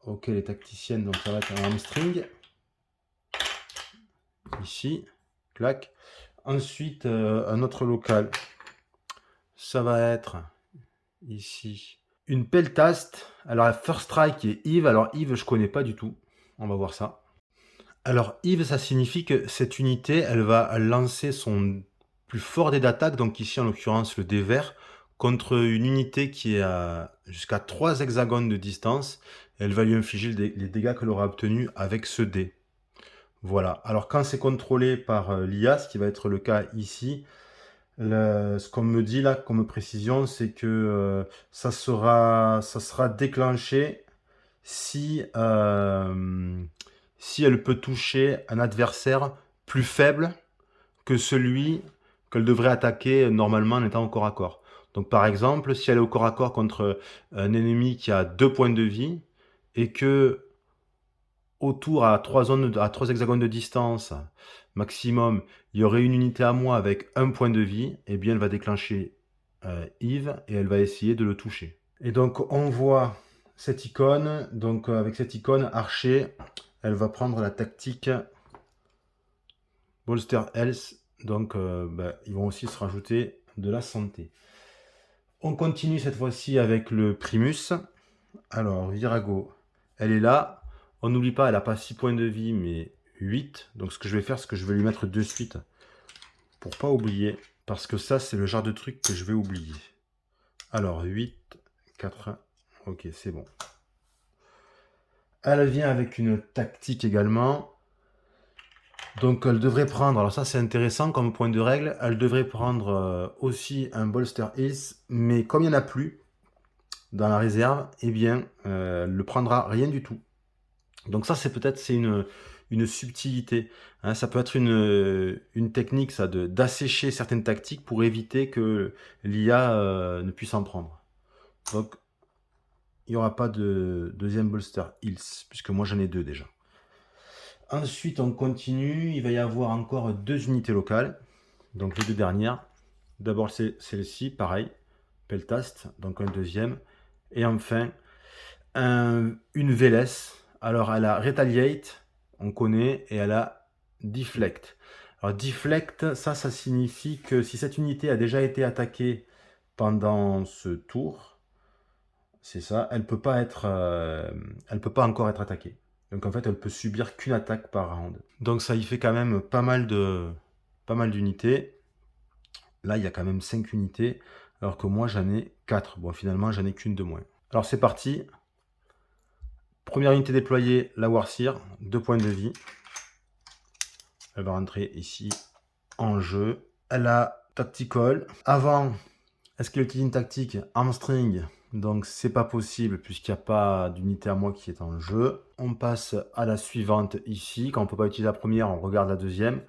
ok, les tacticiennes, donc ça va être un hamstring. Ici, clac. Ensuite, un autre local, ça va être ici une peltaste. Alors la First Strike et Eve. Alors Eve, je connais pas du tout. On va voir ça. Alors Eve, ça signifie que cette unité, elle va lancer son plus fort dé d'attaque, donc ici en l'occurrence le dé vert, contre une unité qui est à jusqu'à 3 hexagones de distance. Elle va lui infliger les dégâts qu'elle aura obtenus avec ce dé. Voilà. Alors quand c'est contrôlé par l'IA, ce qui va être le cas ici, ce qu'on me dit là comme précision, c'est que ça sera déclenché si, si elle peut toucher un adversaire plus faible que celui qu'elle devrait attaquer normalement en étant au corps à corps. Donc par exemple, si elle est au corps à corps contre un ennemi qui a 2 points de vie et que autour à 3 hexagones de distance maximum, il y aurait une unité à moi avec 1 point de vie, eh bien elle va déclencher Yves et elle va essayer de le toucher. Et donc on voit cette icône, donc avec cette icône archer, elle va prendre la tactique Bolster Health, donc ils vont aussi se rajouter de la santé. On continue cette fois-ci avec le Primus. Alors Virago, elle est là. On n'oublie pas, elle n'a pas 6 points de vie, mais 8. Donc ce que je vais faire, c'est que je vais lui mettre de suite pour pas oublier. Parce que ça, c'est le genre de truc que je vais oublier. Alors 8, 4, ok, c'est bon. Elle vient avec une tactique également. Donc elle devrait prendre, alors ça c'est intéressant comme point de règle, elle devrait prendre aussi un Bolster Health, mais comme il n'y en a plus dans la réserve, eh bien elle ne prendra rien du tout. Donc ça c'est peut-être une subtilité, hein. Ça peut être une technique ça d'assécher certaines tactiques pour éviter que l'IA ne puisse en prendre. Donc il n'y aura pas de deuxième Bolster Health, puisque moi j'en ai 2 déjà. Ensuite, on continue. Il va y avoir encore 2 unités locales. Donc les 2 dernières. D'abord celle-ci, pareil. Peltast, donc un deuxième. Et enfin, une VLS. Alors elle a Retaliate, on connaît, et elle a Deflect. Alors Deflect, ça signifie que si cette unité a déjà été attaquée pendant ce tour, c'est ça, elle peut pas encore être attaquée. Donc en fait, elle peut subir qu'une attaque par round. Donc ça y fait quand même pas mal d'unités. Là, il y a quand même 5 unités, alors que moi, j'en ai 4. Bon, finalement, j'en ai qu'une de moins. Alors c'est parti. Première unité déployée, la Warseer, 2 points de vie. Elle va rentrer ici en jeu. Elle a Tactical. Avant, est-ce qu'elle utilise une tactique hamstring? Donc c'est pas possible puisqu'il n'y a pas d'unité à moi qui est en jeu. On passe à la suivante ici. Quand on ne peut pas utiliser la première, on regarde la deuxième.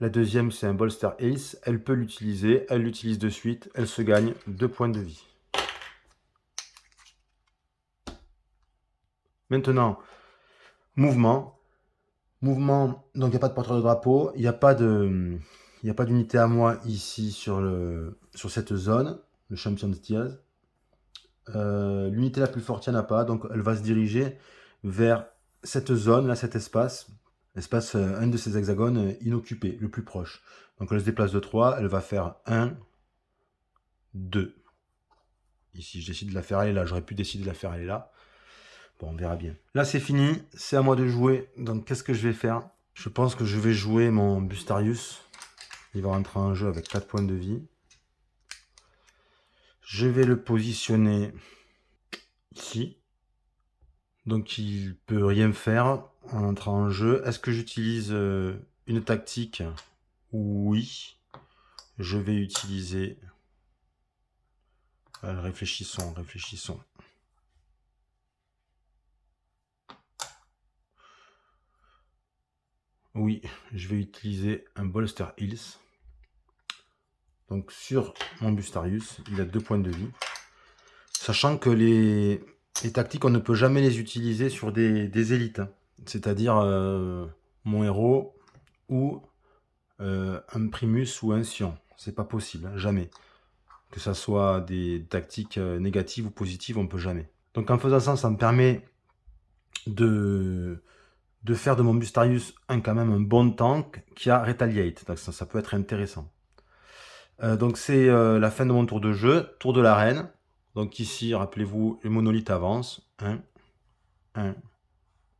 La deuxième, c'est un Bolster Ace. Elle peut l'utiliser. Elle l'utilise de suite. Elle se gagne 2 points de vie. Maintenant, mouvement. Mouvement, donc il n'y a pas de porteur de drapeau. Il n'y a pas d'unité à moi ici sur cette zone. Le Champion's Diaz. L'unité la plus forte, il n'y en a pas, donc elle va se diriger vers cette zone, là, cet espace, un de ces hexagones inoccupés, le plus proche. Donc elle se déplace de 3, elle va faire 1, 2. Ici, je décide de la faire aller là, j'aurais pu décider de la faire aller là. Bon, on verra bien. Là, c'est fini, c'est à moi de jouer, donc qu'est-ce que je vais faire? Je pense que je vais jouer mon Bustarius. Il va rentrer en jeu avec 4 points de vie. Je vais le positionner ici. Donc il peut rien faire en entrant en jeu. Est-ce que j'utilise une tactique? Oui. Je vais utiliser... réfléchissons. Oui, je vais utiliser un Bolster Health. Donc sur mon Bustarius, il a 2 points de vie. Sachant que les tactiques, on ne peut jamais les utiliser sur des élites. Hein. C'est-à-dire mon héros ou un Primus ou un Sion. C'est pas possible, hein, jamais. Que ça soit des tactiques négatives ou positives, on ne peut jamais. Donc en faisant ça, ça me permet de faire de mon Bustarius quand même un bon tank qui a Retaliate. Donc ça peut être intéressant. Donc c'est la fin de mon tour de jeu, tour de l'arène. Donc ici, rappelez-vous, le monolithe avance. 1, 1,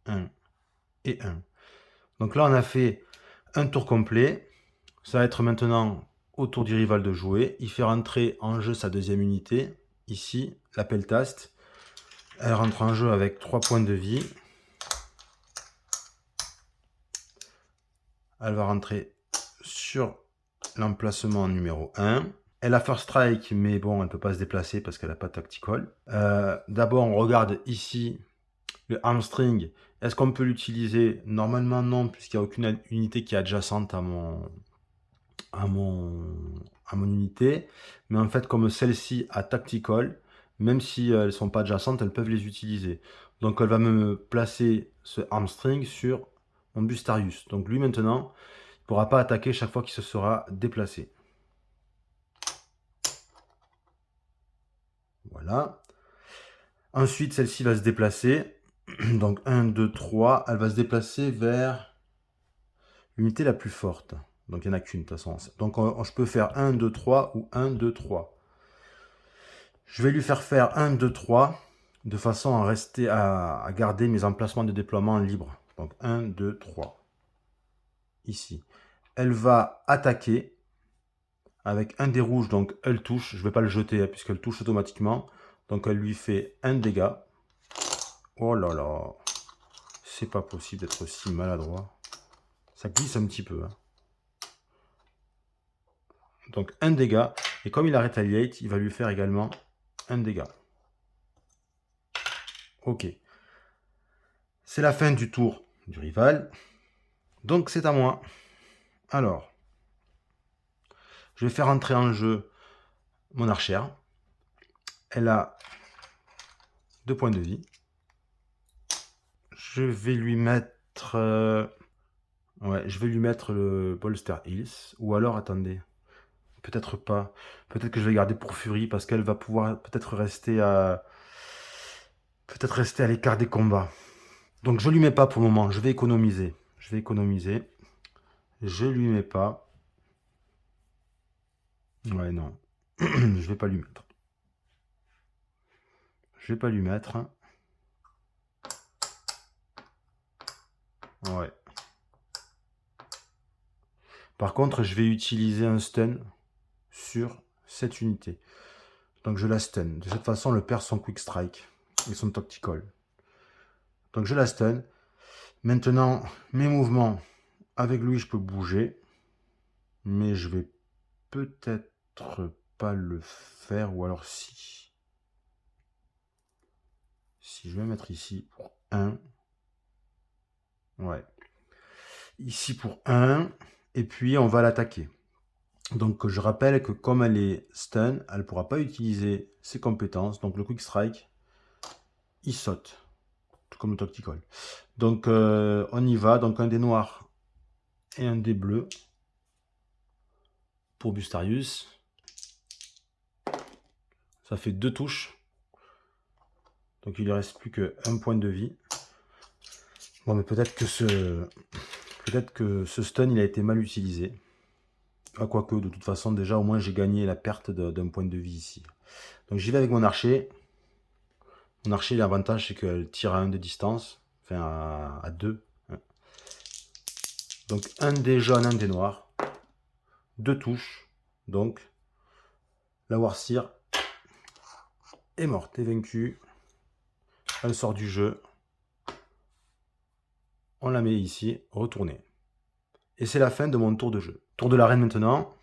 1 et 1. Donc là, on a fait un tour complet. Ça va être maintenant au tour du rival de jouer. Il fait rentrer en jeu sa deuxième unité. Ici, la Peltast. Elle rentre en jeu avec 3 points de vie. Elle va rentrer sur l'emplacement numéro 1. Elle a First Strike, mais bon, elle ne peut pas se déplacer parce qu'elle n'a pas Tactical. D'abord, on regarde ici Le hamstring, est-ce qu'on peut l'utiliser? Normalement non, puisqu'il n'y a aucune unité qui est adjacente à mon, à mon unité. Mais en fait, comme celle-ci a tactical, même si elles ne sont pas adjacentes, elles peuvent les utiliser. Donc elle va me placer ce hamstring sur mon Bustarius. Donc lui maintenant, il ne pourra pas attaquer chaque fois qu'il se sera déplacé. Voilà. Ensuite, celle-ci va se déplacer. Donc 1, 2, 3. Elle va se déplacer vers l'unité la plus forte. Donc il n'y en a qu'une de toute façon. Donc je peux faire 1, 2, 3 ou 1, 2, 3. Je vais lui faire 1, 2, 3 de façon à rester à garder mes emplacements de déploiement libres. Donc 1, 2, 3. Ici. Elle va attaquer avec un des rouges, donc elle touche. Je ne vais pas le jeter puisqu'elle touche automatiquement. Donc elle lui fait un dégât. Oh là là. C'est pas possible d'être aussi maladroit. Ça glisse un petit peu. Hein. Donc un dégât. Et comme il a retaliate, il va lui faire également un dégât. Ok. C'est la fin du tour du rival. Donc c'est à moi. Alors, je vais faire entrer en jeu mon archère. Elle a 2 points de vie. Je vais lui mettre... ouais, je vais lui mettre le Bolster Hills. Ou alors, attendez. Peut-être pas. Peut-être que je vais garder pour Fury parce qu'elle va pouvoir peut-être rester à... Peut-être rester à l'écart des combats. Donc je lui mets pas pour le moment. Je vais économiser. Je vais économiser. Je lui mets pas. Ouais, non. Je vais pas lui mettre. Je vais pas lui mettre. Ouais. Par contre, je vais utiliser un stun sur cette unité. Donc je la stun. De cette façon, le perd son quick strike et son tactical. Donc je la stun. Maintenant, mes mouvements, avec lui, je peux bouger. Mais je vais peut-être pas le faire. Ou alors si. Si je vais mettre ici pour 1. Ouais. Ici pour 1. Et puis on va l'attaquer. Donc je rappelle que comme elle est stun, elle ne pourra pas utiliser ses compétences. Donc le quick strike, il saute. Tout comme le tactical. Donc on y va. Donc un des noirs et un des bleus pour Bustarius. Ça fait 2 touches. Donc il ne reste plus qu'un point de vie. Bon mais peut-être que ce stun il a été mal utilisé. Ah, quoique de toute façon déjà au moins j'ai gagné la perte d'un point de vie ici. Donc j'y vais avec mon archer. Mon archer l'avantage c'est qu'elle tire à 1 de distance. Enfin à 2. Donc un des jaunes, un des noirs. 2 touches. Donc la Warseer est morte, est vaincue. Elle sort du jeu. On la met ici, retournée. Et c'est la fin de mon tour de jeu. Tour de l'arène maintenant.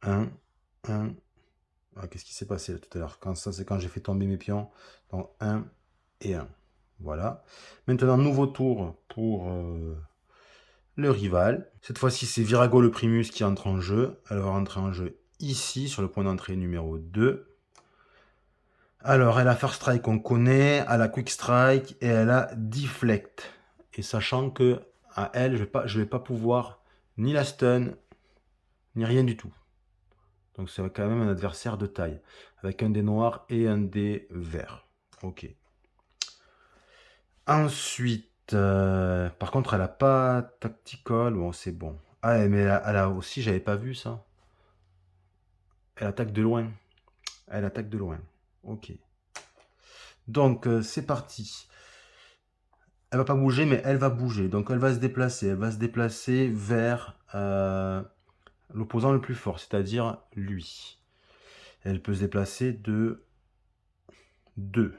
1, 1. Ah, qu'est-ce qui s'est passé là, tout à l'heure? Ça, c'est quand j'ai fait tomber mes pions. Donc 1 et 1. Voilà. Maintenant, nouveau tour pour le rival. Cette fois-ci, c'est Virago le Primus qui entre en jeu. Elle va rentrer en jeu ici, sur le point d'entrée numéro 2. Alors, elle a First Strike, on connaît. Elle a Quick Strike et elle a Deflect. Et sachant que à elle, je vais pas pouvoir ni la stun, ni rien du tout. Donc c'est quand même un adversaire de taille. Avec un dé noir et un dé vert. Ok. Ensuite, par contre, elle a pas tactical. Bon, c'est bon. Ah, mais elle a aussi, j'avais pas vu ça. Elle attaque de loin. Elle attaque de loin. Ok. Donc, c'est parti. Elle va pas bouger, mais elle va bouger. Donc, elle va se déplacer. Elle va se déplacer vers l'opposant le plus fort, c'est-à-dire lui. Elle peut se déplacer de 2.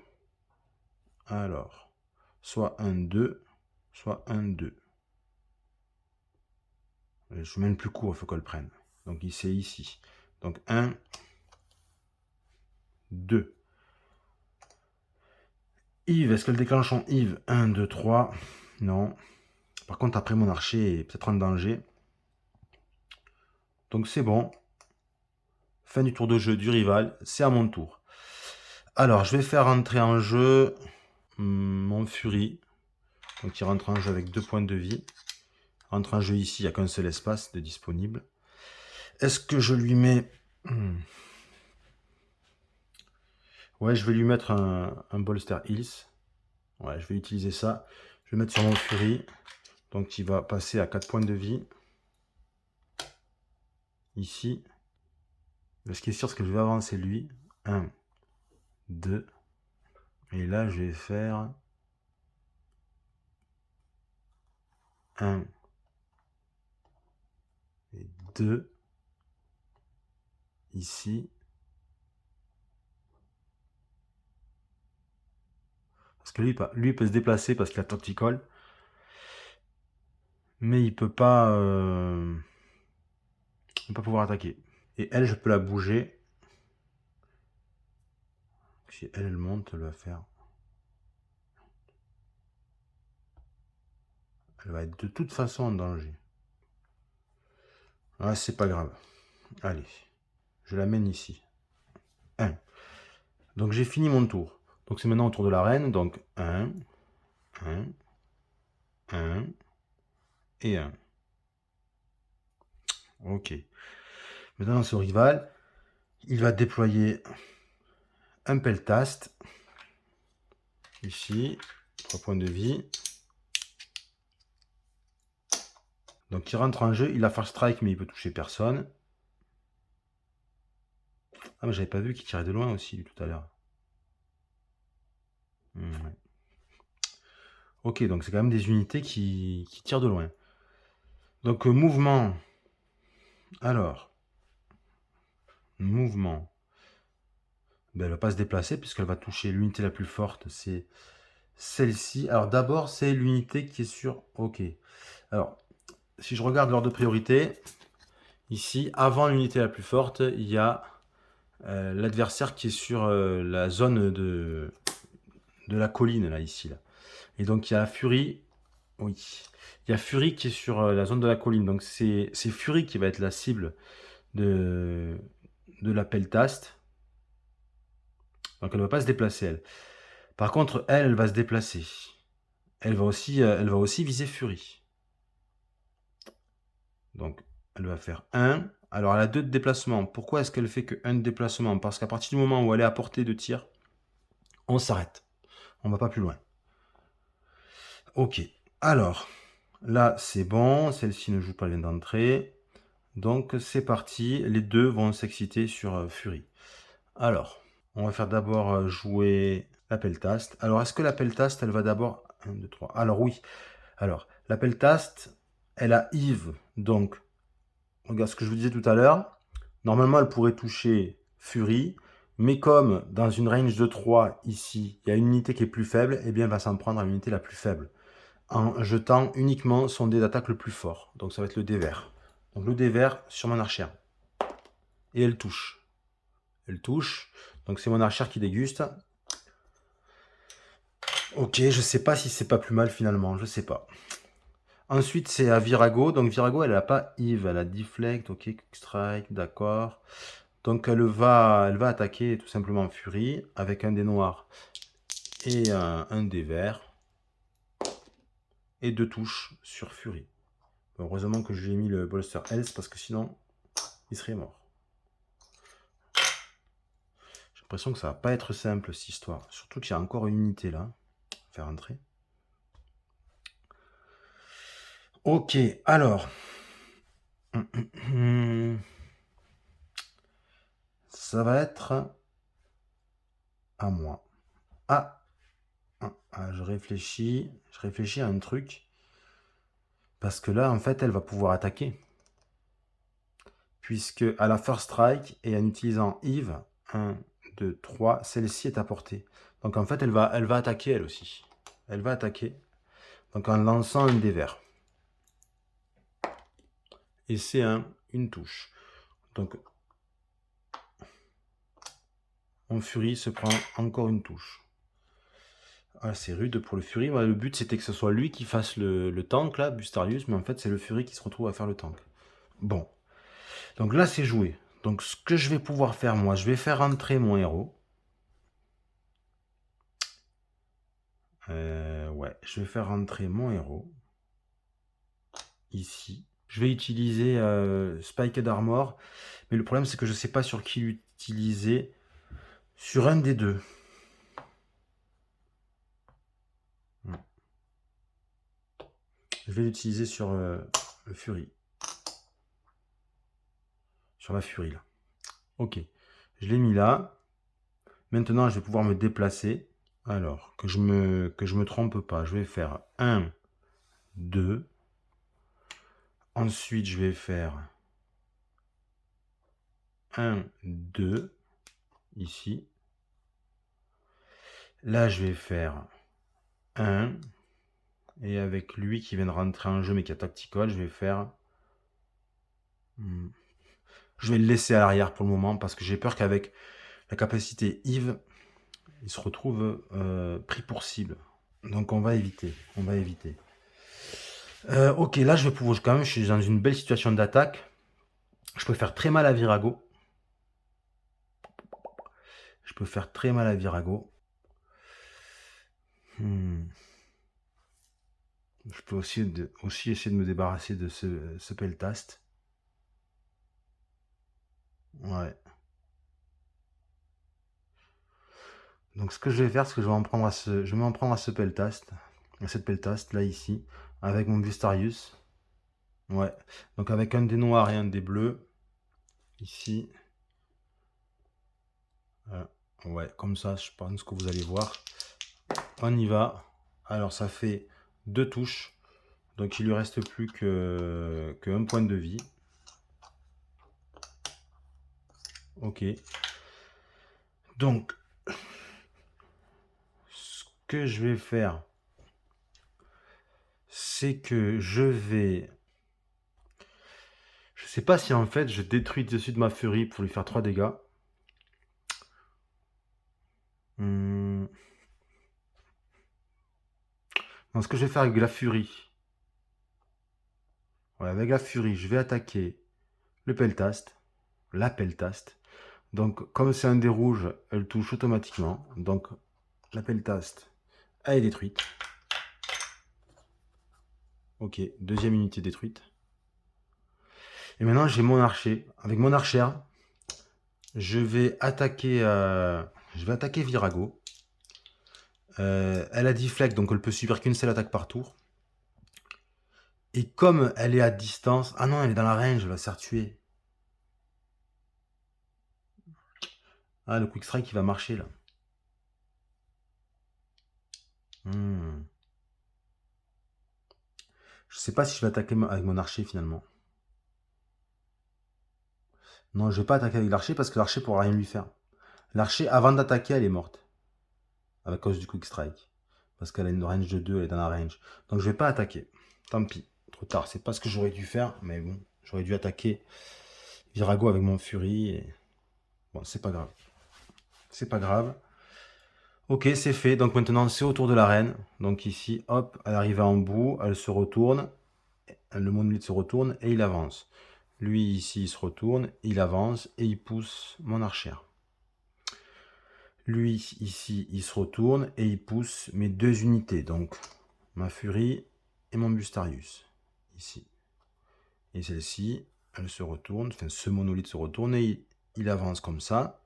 Alors, soit un 2, soit un 2. Je mets le plus court, il faut qu'elle prenne. Donc, c'est ici. Donc, 1, 2. Yves, est-ce que le déclenchons Yves 1, 2, 3. Non. Par contre, après, mon archer est peut-être en danger. Donc c'est bon. Fin du tour de jeu du rival. C'est à mon tour. Alors, je vais faire entrer en jeu mon Fury. Donc il rentre en jeu avec 2 points de vie. Rentre en jeu ici, il n'y a qu'un seul espace de disponible. Est-ce que je lui mets... Ouais, je vais lui mettre un Bolster Hills. Ouais, je vais utiliser ça. Je vais mettre sur mon Fury. Donc il va passer à 4 points de vie. Ici. Ce qui est sûr, c'est que je vais avancer lui. 1, 2. Et là, je vais faire 1 et 2. Ici. Parce que lui il peut se déplacer parce qu'il a Tactical. Mais il peut pas pouvoir attaquer. Et elle, je peux la bouger. Si elle monte, elle va faire... Elle va être de toute façon en danger. Ah, c'est pas grave. Allez, je l'amène ici. 1. Donc j'ai fini mon tour. Donc c'est maintenant au tour de la reine. Donc 1, 1, 1 et 1. Ok. Maintenant c'est au rival. Il va déployer un peltast. Ici. 3 points de vie. Donc il rentre en jeu. Il a First Strike, mais il peut toucher personne. Ah, mais j'avais pas vu qu'il tirait de loin aussi, lui, tout à l'heure. Ouais. Ok, donc c'est quand même des unités qui tirent de loin. Donc mouvement. Alors. Mouvement. Ben, elle ne va pas se déplacer puisqu'elle va toucher l'unité la plus forte. C'est celle-ci. Alors d'abord, c'est l'unité qui est sur... Ok. Alors, si je regarde l'ordre de priorité, ici, avant l'unité la plus forte, il y a l'adversaire qui est sur la zone de la colline, là, ici. Là. Et donc, il y a Fury. Oui. Il y a Fury qui est sur la zone de la colline. Donc, c'est Fury qui va être la cible de la peltaste. Donc, elle ne va pas se déplacer, elle. Par contre, elle va se déplacer. Elle va aussi viser Fury. Donc, elle va faire 1. Alors, elle a 2 de déplacement. Pourquoi est-ce qu'elle fait que 1 de déplacement? Parce qu'à partir du moment où elle est à portée de tir, on s'arrête. On ne va pas plus loin. Ok. Alors, là, c'est bon. Celle-ci ne joue pas les d'entrée. Donc, c'est parti. Les deux vont s'exciter sur Fury. Alors, on va faire d'abord jouer la peltaste. Alors, est-ce que la peltaste, elle va d'abord... 1, 2, 3. Alors, oui. Alors, la peltaste, elle a Yves. Donc, regarde ce que je vous disais tout à l'heure. Normalement, elle pourrait toucher Fury. Mais comme dans une range de 3, ici, il y a une unité qui est plus faible, eh bien, elle va s'en prendre à l'unité la plus faible. En jetant uniquement son dé d'attaque le plus fort. Donc, ça va être le dé vert. Donc, le dé vert sur mon archère. Et elle touche. Elle touche. Donc, c'est mon archère qui déguste. Ok, je sais pas si c'est pas plus mal finalement. Je sais pas. Ensuite, c'est à Virago. Donc, Virago, elle n'a pas Yves. Elle a Deflect. Ok, Quick Strike. D'accord. Donc, elle va attaquer tout simplement Fury avec un dé noir et un dé vert. Et 2 touches sur Fury. Heureusement que je lui ai mis le Bolster Else parce que sinon, il serait mort. J'ai l'impression que ça va pas être simple cette histoire. Surtout qu'il y a encore une unité là. Faire entrer. Ok, alors. Ça va être à moi. Je réfléchis à un truc. Parce que là, en fait, elle va pouvoir attaquer. Puisque à la first strike et en utilisant Yves, 1, 2, 3, celle-ci est à portée. Donc en fait, elle va attaquer elle aussi. Elle va attaquer. Donc en lançant un dé vert. Et c'est une touche. Donc mon Fury se prend encore une touche. Ah, c'est rude pour le Fury. Ouais, le but, c'était que ce soit lui qui fasse le tank, là, Bustarius, mais en fait, c'est le Fury qui se retrouve à faire le tank. Bon. Donc là, c'est joué. Donc, ce que je vais pouvoir faire, moi, je vais faire rentrer mon héros. Ouais, je vais faire rentrer mon héros. Ici. Je vais utiliser Spiked Armor. Mais le problème, c'est que je ne sais pas sur qui l'utiliser. Sur un des deux. Je vais l'utiliser sur le Fury. Sur la Fury, là. Ok. Je l'ai mis là. Maintenant, je vais pouvoir me déplacer. Alors, que je me trompe pas. Je vais faire 1, 2. Ensuite, je vais faire 1, 2. Ici. Là, je vais faire 1. Et avec lui qui vient de rentrer en jeu mais qui a Tactical, je vais faire... Je vais le laisser à l'arrière pour le moment parce que j'ai peur qu'avec la capacité Yves, il se retrouve pris pour cible. Donc on va éviter. On va éviter. Ok, là je vais pouvoir quand même, je suis dans une belle situation d'attaque. Je peux faire très mal à Virago. Je peux faire très mal à Virago. Je peux aussi essayer de me débarrasser de ce Peltast. Ouais. Donc ce que je vais faire, c'est que je vais m'en prendre à ce Peltast. À cette Peltast, là, ici. Avec mon Bustarius. Ouais. Donc avec un des noirs et un des bleus. Ici. Ouais, comme ça, je pense que vous allez voir. On y va. Alors ça fait 2 touches. Donc il lui reste plus que un point de vie. Ok. Donc, ce que je vais faire, c'est que je vais... Je sais pas si en fait je détruis dessus de ma furie pour lui faire 3 dégâts. Non, ce que je vais faire avec la furie. Ouais, avec la furie, je vais attaquer le Peltast. La Peltast. Donc, comme c'est un dé rouge, elle touche automatiquement. Donc, la Peltast, elle est détruite. Ok, deuxième unité détruite. Et maintenant, j'ai mon archer. Avec mon archère, je vais attaquer Virago. Elle a deflect, donc elle peut subir qu'une seule attaque par tour. Et comme elle est à distance... Ah non, elle est dans la range, je vais la faire tuer. Ah, le quick strike, il va marcher, là. Je sais pas si je vais attaquer avec mon archer, finalement. Non, je vais pas attaquer avec l'archer, parce que l'archer pourra rien lui faire. L'archer, avant d'attaquer, elle est morte. À cause du quick strike. Parce qu'elle a une range de 2, elle est dans la range. Donc je vais pas attaquer. Tant pis. Trop tard. C'est pas ce que j'aurais dû faire, mais bon. J'aurais dû attaquer Virago avec mon Fury. Et... Bon, c'est pas grave. C'est pas grave. Ok, c'est fait. Donc maintenant, c'est au tour de la reine. Donc ici, hop, elle arrive en bout. Elle se retourne. Le monolithe se retourne et il avance. Lui, ici, il se retourne. Il avance et il pousse mon archère. Lui, ici, il se retourne et il pousse mes 2 unités. Donc, ma Fury et mon Bustarius. Ici. Et celle-ci, elle se retourne. Enfin, ce monolithe se retourne et il avance comme ça.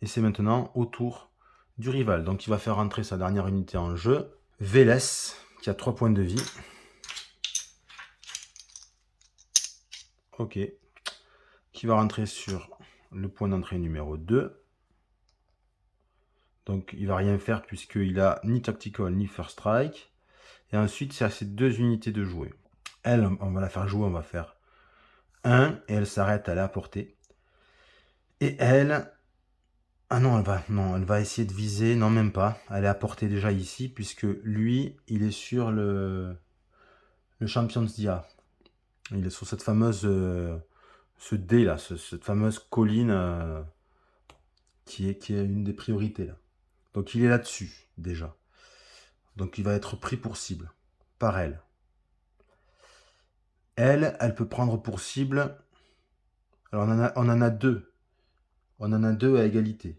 Et c'est maintenant au tour du rival. Donc, il va faire rentrer sa dernière unité en jeu. Vélez, qui a 3 points de vie. Ok. Qui va rentrer sur le point d'entrée numéro 2. Donc il va rien faire puisqu'il a ni Tactical ni First Strike. Et ensuite c'est à ces 2 unités de jouer. Elle, on va la faire jouer, on va faire 1 et elle s'arrête, elle est à portée. Et elle... Ah non, elle va essayer de viser, non même pas. Elle est à portée déjà ici puisque lui, il est sur le Champions Dia. Il est sur cette fameuse... ce dé là, cette fameuse colline qui est une des priorités là. Donc il est là-dessus, déjà. Donc il va être pris pour cible, par elle. Elle peut prendre pour cible... Alors on en a deux. On en a deux à égalité.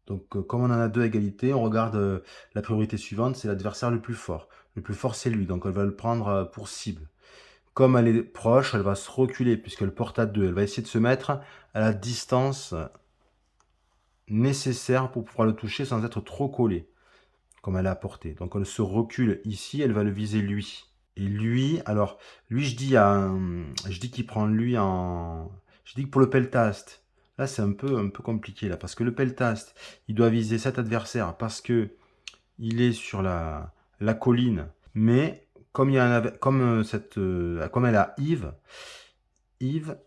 Donc comme on en a deux à égalité, on regarde la priorité suivante, c'est l'adversaire le plus fort. Le plus fort, c'est lui, donc elle va le prendre pour cible. Comme elle est proche, elle va se reculer puisqu'elle porte à 2. Elle va essayer de se mettre à la distance nécessaire pour pouvoir le toucher sans être trop collée, comme elle est à portée. Donc elle se recule ici, elle va le viser lui. Et lui, alors, lui je dis qu'il prend lui en... Je dis que pour le peltast, là c'est un peu compliqué là, parce que le peltast, il doit viser cet adversaire parce que il est sur la colline, mais comme il y a comme elle a Yves,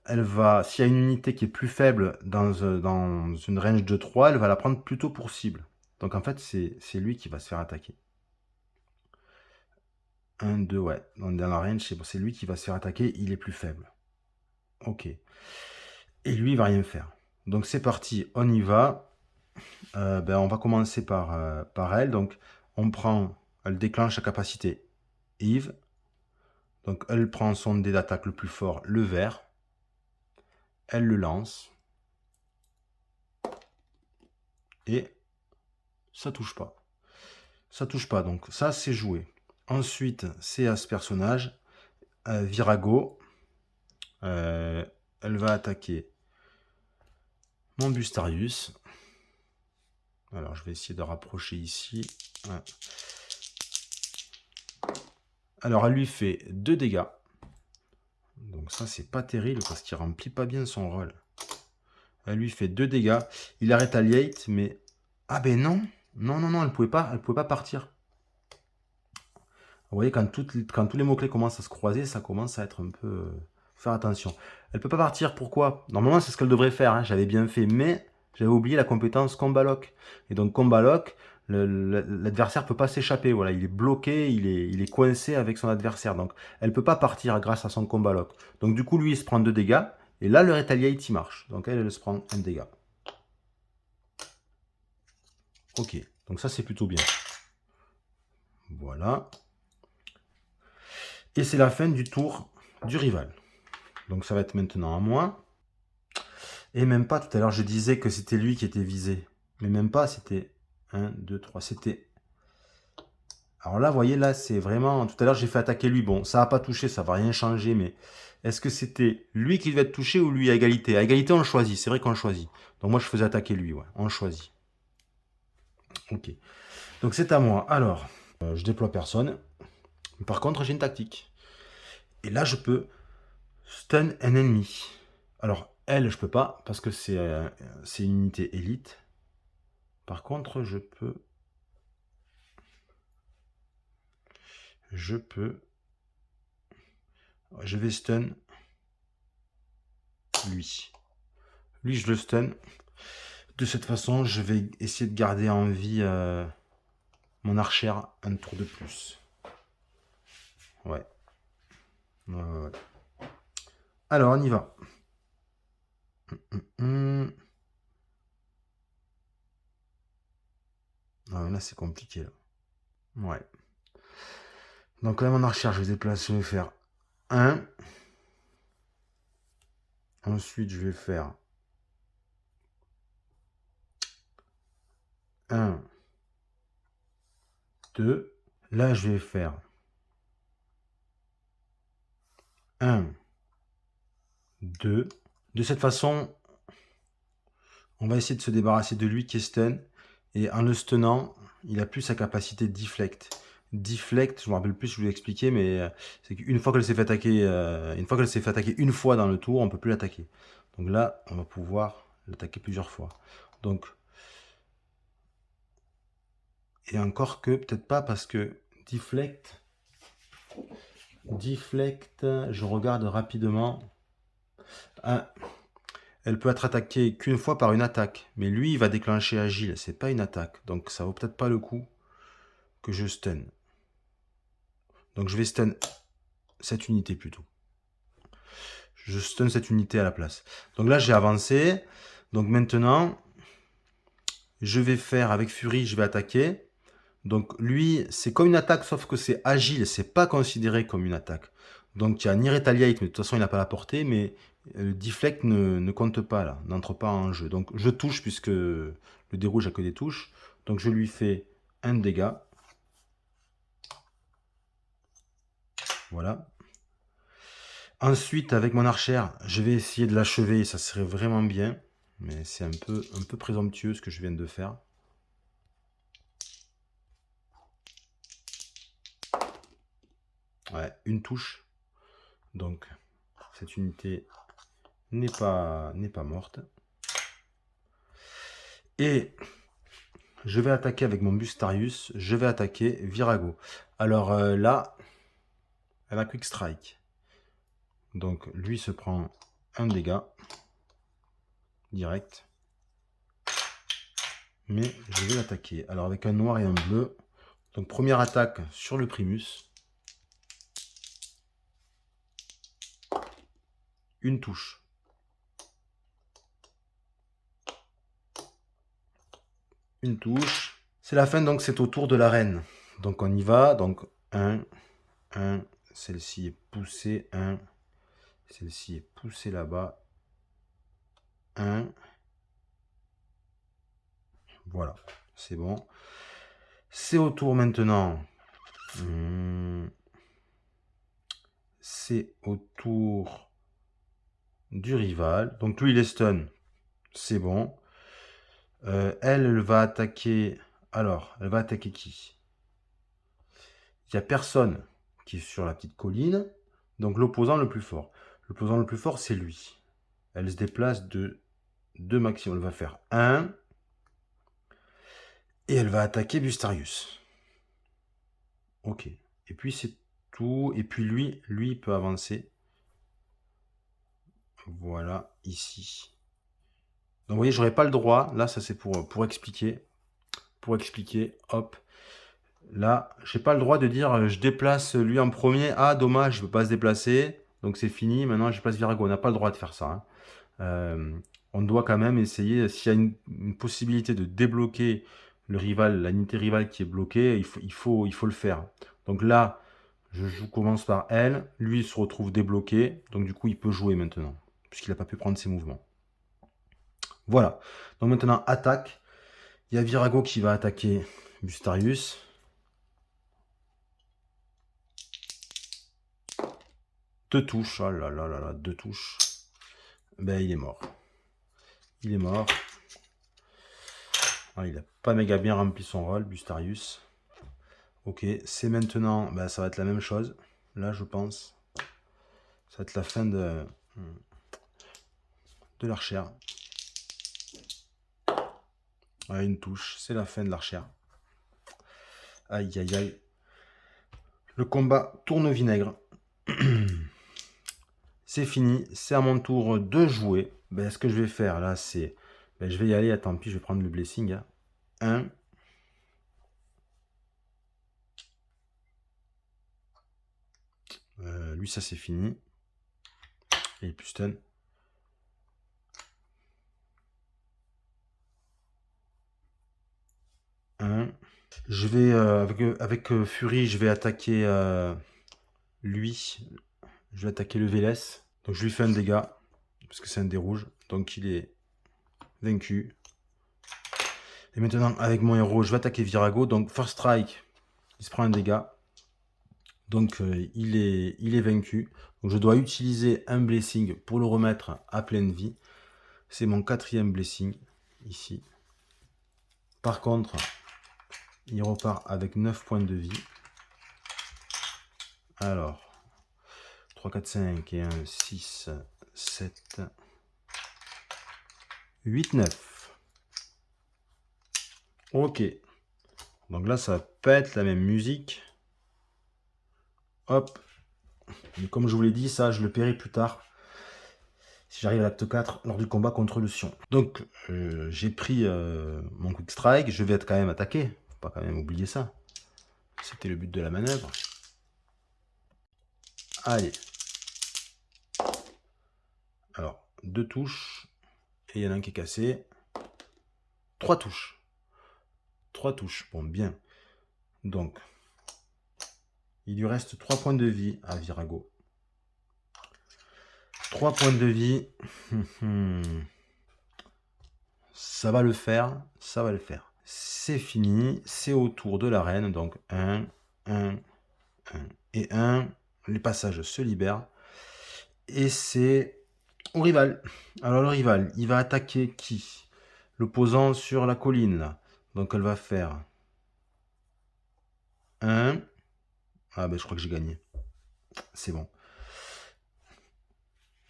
elle va, s'il y a une unité qui est plus faible dans une range de 3, elle va la prendre plutôt pour cible. Donc en fait, c'est lui qui va se faire attaquer. 1, 2, ouais. Dans la range, c'est lui qui va se faire attaquer, il est plus faible. Ok. Et lui, il va rien faire. Donc c'est parti, on y va. On va commencer par elle. Donc elle déclenche sa capacité Yves. Donc elle prend son dé d'attaque le plus fort, le vert. Elle le lance. Et ça touche pas. Ça touche pas, donc ça c'est joué. Ensuite, c'est à ce personnage, Virago. Elle va attaquer mon Bustarius. Alors je vais essayer de rapprocher ici. Ouais. Alors elle lui fait 2 dégâts. Donc ça c'est pas terrible parce qu'il remplit pas bien son rôle. Elle lui fait 2 dégâts. Il a retaliate, mais... Ah ben non. Non, elle pouvait pas partir. Vous voyez, quand tous les mots-clés commencent à se croiser, ça commence à être un peu... Faut faire attention. Elle peut pas partir, pourquoi? Normalement, c'est ce qu'elle devrait faire, hein. J'avais bien fait, mais j'avais oublié la compétence Combat Lock. Et donc, Combat Lock, l'adversaire peut pas s'échapper. Voilà, il est bloqué, il est coincé avec son adversaire. Donc, elle peut pas partir grâce à son Combat Lock. Donc, du coup, lui, il se prend 2 dégâts. Et là, le Retaliate, il marche. Donc, elle se prend 1 dégât. Ok, donc ça, c'est plutôt bien. Voilà. Et c'est la fin du tour du rival. Donc ça va être maintenant à moi. Et même pas, tout à l'heure je disais que c'était lui qui était visé. Mais même pas, c'était 1, 2, 3, c'était... Alors là, vous voyez, là c'est vraiment... Tout à l'heure j'ai fait attaquer lui. Bon, ça n'a pas touché, ça va rien changer, mais... Est-ce que c'était lui qui devait être touché ou lui à égalité? À égalité, on choisit, c'est vrai qu'on choisit. Donc moi je faisais attaquer lui, ouais, on choisit. Ok. Donc c'est à moi. Alors, je déploie personne. Par contre, j'ai une tactique. Et là, je peux stun un ennemi. Alors, elle, je peux pas, parce que c'est une unité élite. Par contre, je vais stun lui. Lui, je le stun. De cette façon, je vais essayer de garder en vie mon archère un tour de plus. Ouais. Ouais. Alors, on y va. Ah, là, c'est compliqué. Là. Ouais. Donc, là, mon archère, je vais faire 1. Ensuite, je vais faire 1, 2. Là, je vais faire 1, 2. De cette façon, on va essayer de se débarrasser de lui qui est stun. Et en le stunnant, il a plus sa capacité de deflect. Deflect, je me rappelle plus, je vous l'ai expliqué, mais c'est qu'une fois qu'elle s'est fait attaquer, une fois dans le tour, on peut plus l'attaquer. Donc là, on va pouvoir l'attaquer plusieurs fois. Donc, et encore que, peut-être pas, parce que deflect, je regarde rapidement. Ah, elle peut être attaquée qu'une fois par une attaque. Mais lui, il va déclencher agile. C'est pas une attaque. Donc ça vaut peut-être pas le coup que je stun. Donc je vais stun cette unité plutôt. Je stun cette unité à la place. Donc là, j'ai avancé. Donc maintenant, je vais faire avec Fury, je vais attaquer. Donc lui, c'est comme une attaque, sauf que c'est agile, c'est pas considéré comme une attaque. Donc il y a ni Retaliate, mais de toute façon il n'a pas la portée, mais Deflect ne compte pas là, n'entre pas en jeu. Donc je touche puisque le dé rouge a que des touches. Donc je lui fais un dégât. Voilà. Ensuite, avec mon archère, je vais essayer de l'achever, ça serait vraiment bien. Mais c'est un peu présomptueux ce que je viens de faire. Ouais, une touche. Donc, cette unité n'est pas morte. Et je vais attaquer avec mon Bustarius. Je vais attaquer Virago. Alors là, elle a Quick Strike. Donc, lui se prend un dégât. Direct. Mais je vais l'attaquer. Alors, avec un noir et un bleu. Donc, première attaque sur le Primus. Une touche. Une touche. C'est la fin, donc c'est au tour de la reine. Donc on y va. Donc 1, 1. Celle-ci est poussée. 1. Celle-ci est poussée là-bas. 1. Voilà. C'est bon. C'est au tour maintenant. C'est au tour du rival. Donc lui il est stun. C'est bon. Elle va attaquer. Alors, elle va attaquer qui? Il n'y a personne qui est sur la petite colline. Donc l'opposant le plus fort. L'opposant le plus fort, c'est lui. Elle se déplace de 2 maximum. Elle va faire 1. Et elle va attaquer Bustarius. Ok. Et puis c'est tout. Et puis lui, il peut avancer. Voilà, ici. Donc vous voyez, j'aurais pas le droit. Là, ça c'est pour expliquer. Pour expliquer, hop. Là, j'ai pas le droit de dire je déplace lui en premier. Ah, dommage, il ne peut pas se déplacer. Donc c'est fini. Maintenant, je place Virago. On n'a pas le droit de faire ça. On doit quand même essayer, s'il y a une possibilité de débloquer le rival, l'unité rivale qui est bloquée, il faut le faire. Donc là, je commence par elle. Lui, il se retrouve débloqué. Donc du coup, il peut jouer maintenant, puisqu'il n'a pas pu prendre ses mouvements. Voilà. Donc maintenant, attaque. Il y a Virago qui va attaquer Bustarius. Deux touches. Oh là là là là, 2 touches. Ben, il est mort. Il est mort. Ah, il n'a pas méga bien rempli son rôle, Bustarius. Ok, c'est maintenant, ben, ça va être la même chose. Là, je pense. Ça va être la fin de l'archère. Ouais, une touche, c'est la fin de l'archère. Aïe, aïe, aïe. Le combat tourne au vinaigre. C'est fini, c'est à mon tour de jouer. Ben, ce que je vais faire là, c'est... Ben, je vais y aller, tant pis, je vais prendre le blessing. 1. Lui, ça c'est fini. Et plus stun. 1. Je vais, avec Fury, je vais attaquer lui. Je vais attaquer le VLS. Donc je lui fais un dégât. Parce que c'est un dé rouge. Donc il est vaincu. Et maintenant, avec mon héros, je vais attaquer Virago. Donc First Strike, il se prend un dégât. Donc il est vaincu. Donc je dois utiliser un blessing pour le remettre à pleine vie. C'est mon 4e blessing ici. Par contre, il repart avec 9 points de vie. Alors, 3, 4, 5 et 1, 6, 7, 8, 9. Ok. Donc là, ça va pas être la même musique. Hop. Mais comme je vous l'ai dit, ça, je le paierai plus tard. Si j'arrive à l'acte 4 lors du combat contre le Sion. Donc, j'ai pris mon Quick Strike. Je vais être quand même attaqué. Faut pas quand même oublier ça. C'était le but de la manœuvre. Allez. Alors, 2 touches. Et il y en a un qui est cassé. 3 touches. 3 touches. Bon, bien. Donc, il lui reste 3 points de vie à Virago. 3 points de vie. Ça va le faire. Ça va le faire. C'est fini. C'est au tour de la reine. Donc, 1, 1, 1 et 1. Les passages se libèrent. Et c'est au rival. Alors, le rival, il va attaquer qui? L'opposant sur la colline, là. Donc, elle va faire 1. Ah, ben, je crois que j'ai gagné. C'est bon.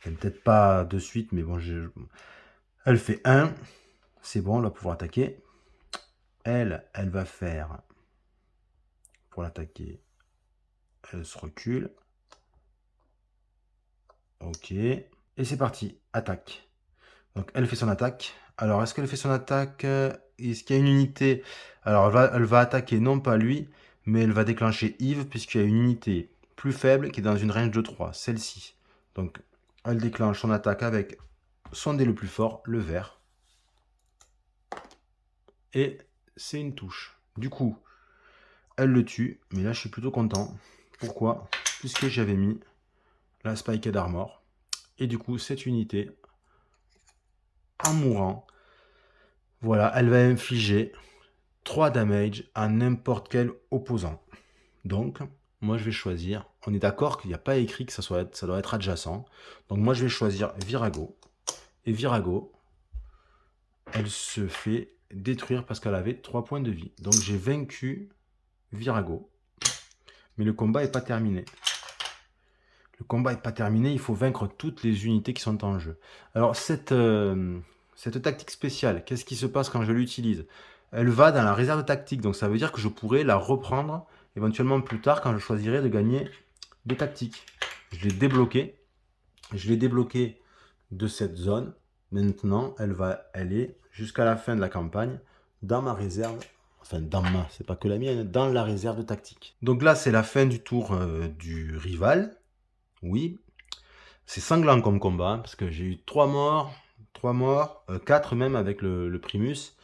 Peut-être pas de suite, mais bon, elle fait 1. C'est bon, elle va pouvoir attaquer. Elle va faire, pour l'attaquer, elle se recule. Ok. Et c'est parti, attaque. Donc elle fait son attaque. Alors, est-ce qu'elle fait son attaque? Est-ce qu'il y a une unité? Alors, elle va attaquer non pas lui, mais elle va déclencher Yves, puisqu'il y a une unité plus faible qui est dans une range de 3, celle-ci. Donc, elle déclenche son attaque avec son dé le plus fort, le vert. Et c'est une touche. Du coup, elle le tue, mais là je suis plutôt content. Pourquoi? Puisque j'avais mis la Spiked Armor. Et du coup, cette unité, en mourant, voilà, elle va infliger 3 damage à n'importe quel opposant. Donc, moi je vais choisir, on est d'accord qu'il n'y a pas écrit que ça doit être adjacent. Donc moi je vais choisir Virago. Et Virago, elle se fait détruire parce qu'elle avait 3 points de vie. Donc j'ai vaincu Virago. Mais le combat n'est pas terminé. Le combat n'est pas terminé, il faut vaincre toutes les unités qui sont en jeu. Alors cette tactique spéciale, qu'est-ce qui se passe quand je l'utilise? Elle va dans la réserve tactique, donc ça veut dire que je pourrais la reprendre éventuellement plus tard quand je choisirai de gagner des tactiques. Je l'ai débloquée. Je l'ai débloquée de cette zone. Maintenant, elle est jusqu'à la fin de la campagne dans ma réserve. Enfin, c'est pas que la mienne, dans la réserve tactique. Donc là, c'est la fin du tour du rival. Oui, c'est sanglant comme combat, hein, parce que j'ai eu 3 morts, 4 même avec le Primus.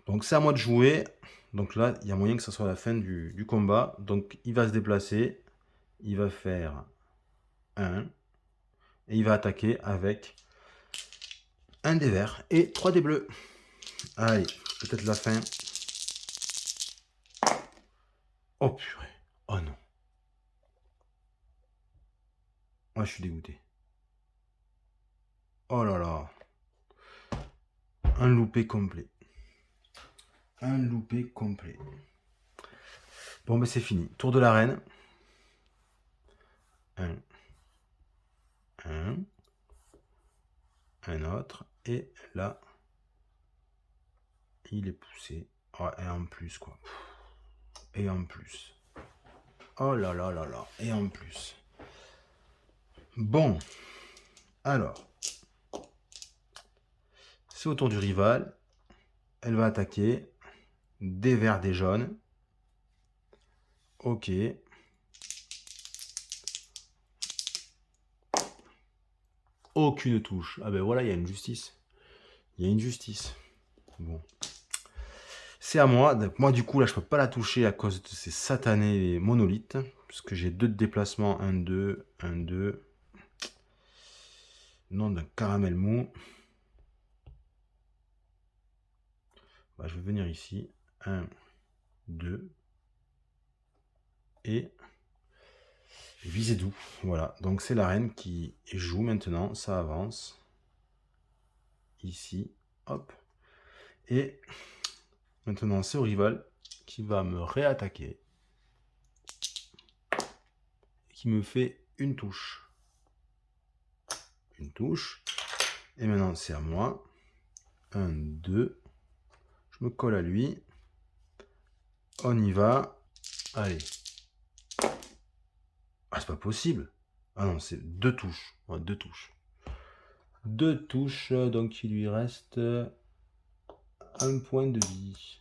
Donc c'est à moi de jouer. Donc là, il y a moyen que ce soit la fin du combat. Donc il va se déplacer, il va faire 1, et il va attaquer avec un des verts et 3 des bleus. Allez, peut-être la fin. Oh purée, oh non. Oh, je suis dégoûté. Oh là là. Un loupé complet. Un loupé complet. Bon, ben c'est fini. Tour de la reine. 1. Un autre. Et là, il est poussé. Oh, et en plus, quoi. Et en plus. Oh là là là là. Et en plus. Bon. Alors. C'est au tour du rival. Elle va attaquer. Des verts, des jaunes. Ok. Aucune touche. Ah ben voilà, il y a une justice. Il y a une justice. Bon. C'est à moi. Donc, moi, du coup, là, je peux pas la toucher à cause de ces satanés monolithes. Puisque j'ai 2 de déplacement. 1, 2, 1, 2. Nom d'un caramel mou. Bah, je vais venir ici. 1, 2. Et viser doux. Voilà. Donc, c'est la reine qui joue maintenant. Ça avance. Ici. Hop. Et maintenant, c'est au rival qui va me réattaquer. Qui me fait une touche. Une touche. Et maintenant, c'est à moi. 1, 2. Je me colle à lui. On y va. Allez. Ah, c'est pas possible. Ah non, c'est 2 touches. Ouais, 2 touches. 2 touches, donc il lui reste un point de vie.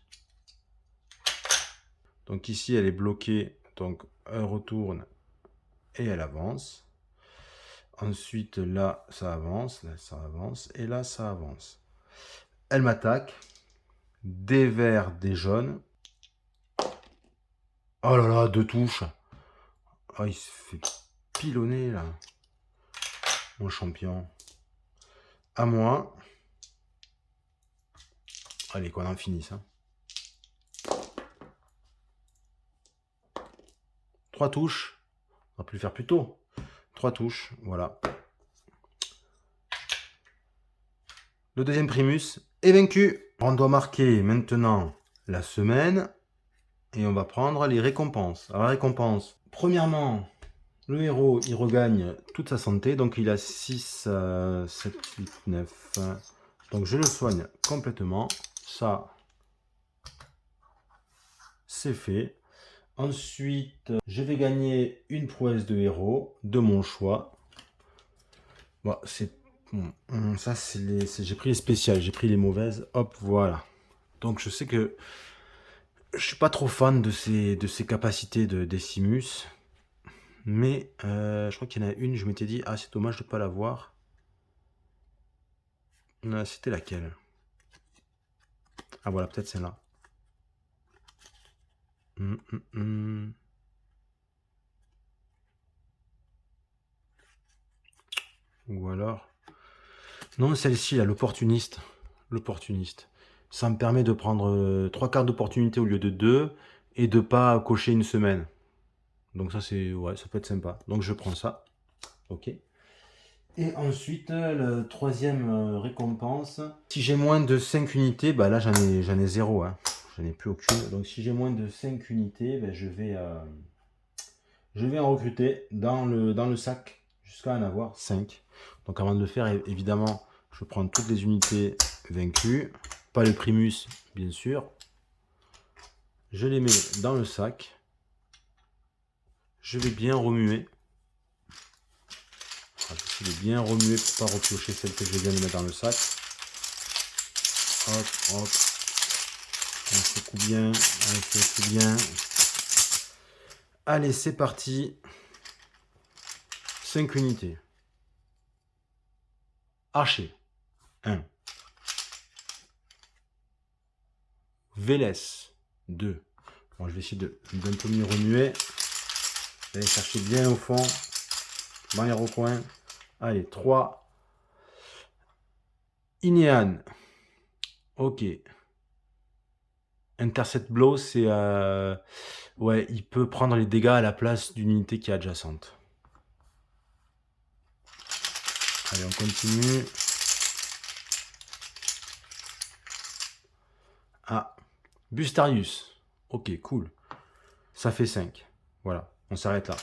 Donc ici, elle est bloquée. Donc, elle retourne et elle avance. Ensuite, là, ça avance. Là, ça avance. Et là, ça avance. Elle m'attaque. des verts, des jaunes. Oh là là, 2 touches. Oh, il se fait pilonner là. Mon champion. À moi. Allez, qu'on en finisse. 3 touches. On va plus le faire plus tôt. 3 touches, voilà. Le deuxième primus est vaincu. On doit marquer maintenant la semaine. Et on va prendre les récompenses. Alors, la récompense, premièrement, le héros, il regagne toute sa santé. Donc, il a 6, 7, 8, 9. Donc, je le soigne complètement. Ça, c'est fait. Ensuite, je vais gagner une prouesse de héros de mon choix. Bon, c'est... Bon, ça, j'ai pris les spéciales, j'ai pris les mauvaises. Hop, voilà. Donc, je sais que je suis pas trop fan de ces capacités de Decimus. Mais je crois qu'il y en a une, je m'étais dit, ah, c'est dommage de ne pas l'avoir. C'était laquelle? Ah, voilà, peut-être celle-là. Ou alors... Non, celle-ci, là, l'opportuniste. L'opportuniste. Ça me permet de prendre 3 cartes d'opportunité au lieu de 2 et de pas cocher une semaine. Donc ça, c'est... Ouais, ça peut être sympa. Donc je prends ça. Ok. Et ensuite, la troisième récompense. Si j'ai moins de 5 unités, bah là, j'en ai 0. Hein. J'en ai plus aucune. Donc si j'ai moins de 5 unités, bah, je vais en recruter dans le sac jusqu'à en avoir 5. Donc avant de le faire, évidemment, je prends toutes les unités vaincues. Pas le primus, bien sûr. Je les mets dans le sac. Je vais bien remuer. J'essaie de bien remuer pour ne pas repiocher celle que je viens de mettre dans le sac. Hop, hop. On secoue bien, on secoue bien. Allez, c'est parti. 5 unités. Archer. 1. Vélez. 2. Bon, je vais essayer d'un peu mieux remuer. Allez chercher bien au fond. Barrière au coin. Allez, 3. Inean. Ok. Intercept Blow, c'est... ouais, il peut prendre les dégâts à la place d'une unité qui est adjacente. Allez, on continue. Ah, Bustarius. Ok, cool. Ça fait 5. Voilà, on s'arrête là.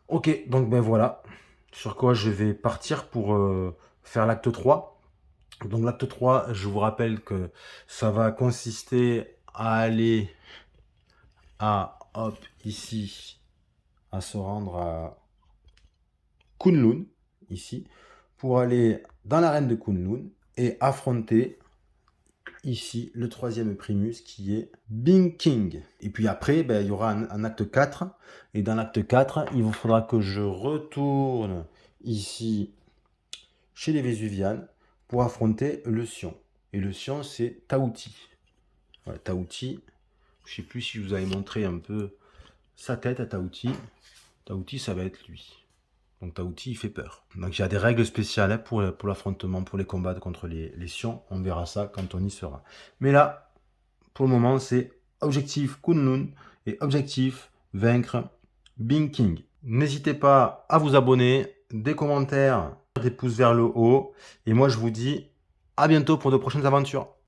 Ok, donc ben voilà. Sur quoi je vais partir pour faire l'acte 3. Donc l'acte 3, je vous rappelle que ça va consister à aller à, hop, ici, à se rendre à Kunlun, ici, pour aller dans l'arène de Kunlun et affronter ici le troisième primus qui est Bing King. Et puis après, ben, il y aura un acte 4. Et dans l'acte 4, il vous faudra que je retourne ici chez les Vésuvianes pour affronter le Sion. Et le Sion, c'est Taouti. Voilà, Taouti, je ne sais plus si je vous avais montré un peu sa tête à Taouti. Taouti, ça va être lui. Donc Taouti, il fait peur. Donc il y a des règles spéciales hein, pour l'affrontement, pour les combats contre les Sions. On verra ça quand on y sera. Mais là, pour le moment, c'est objectif Kunlun et objectif vaincre Bing King. N'hésitez pas à vous abonner, des commentaires, des pouces vers le haut. Et moi, je vous dis à bientôt pour de prochaines aventures.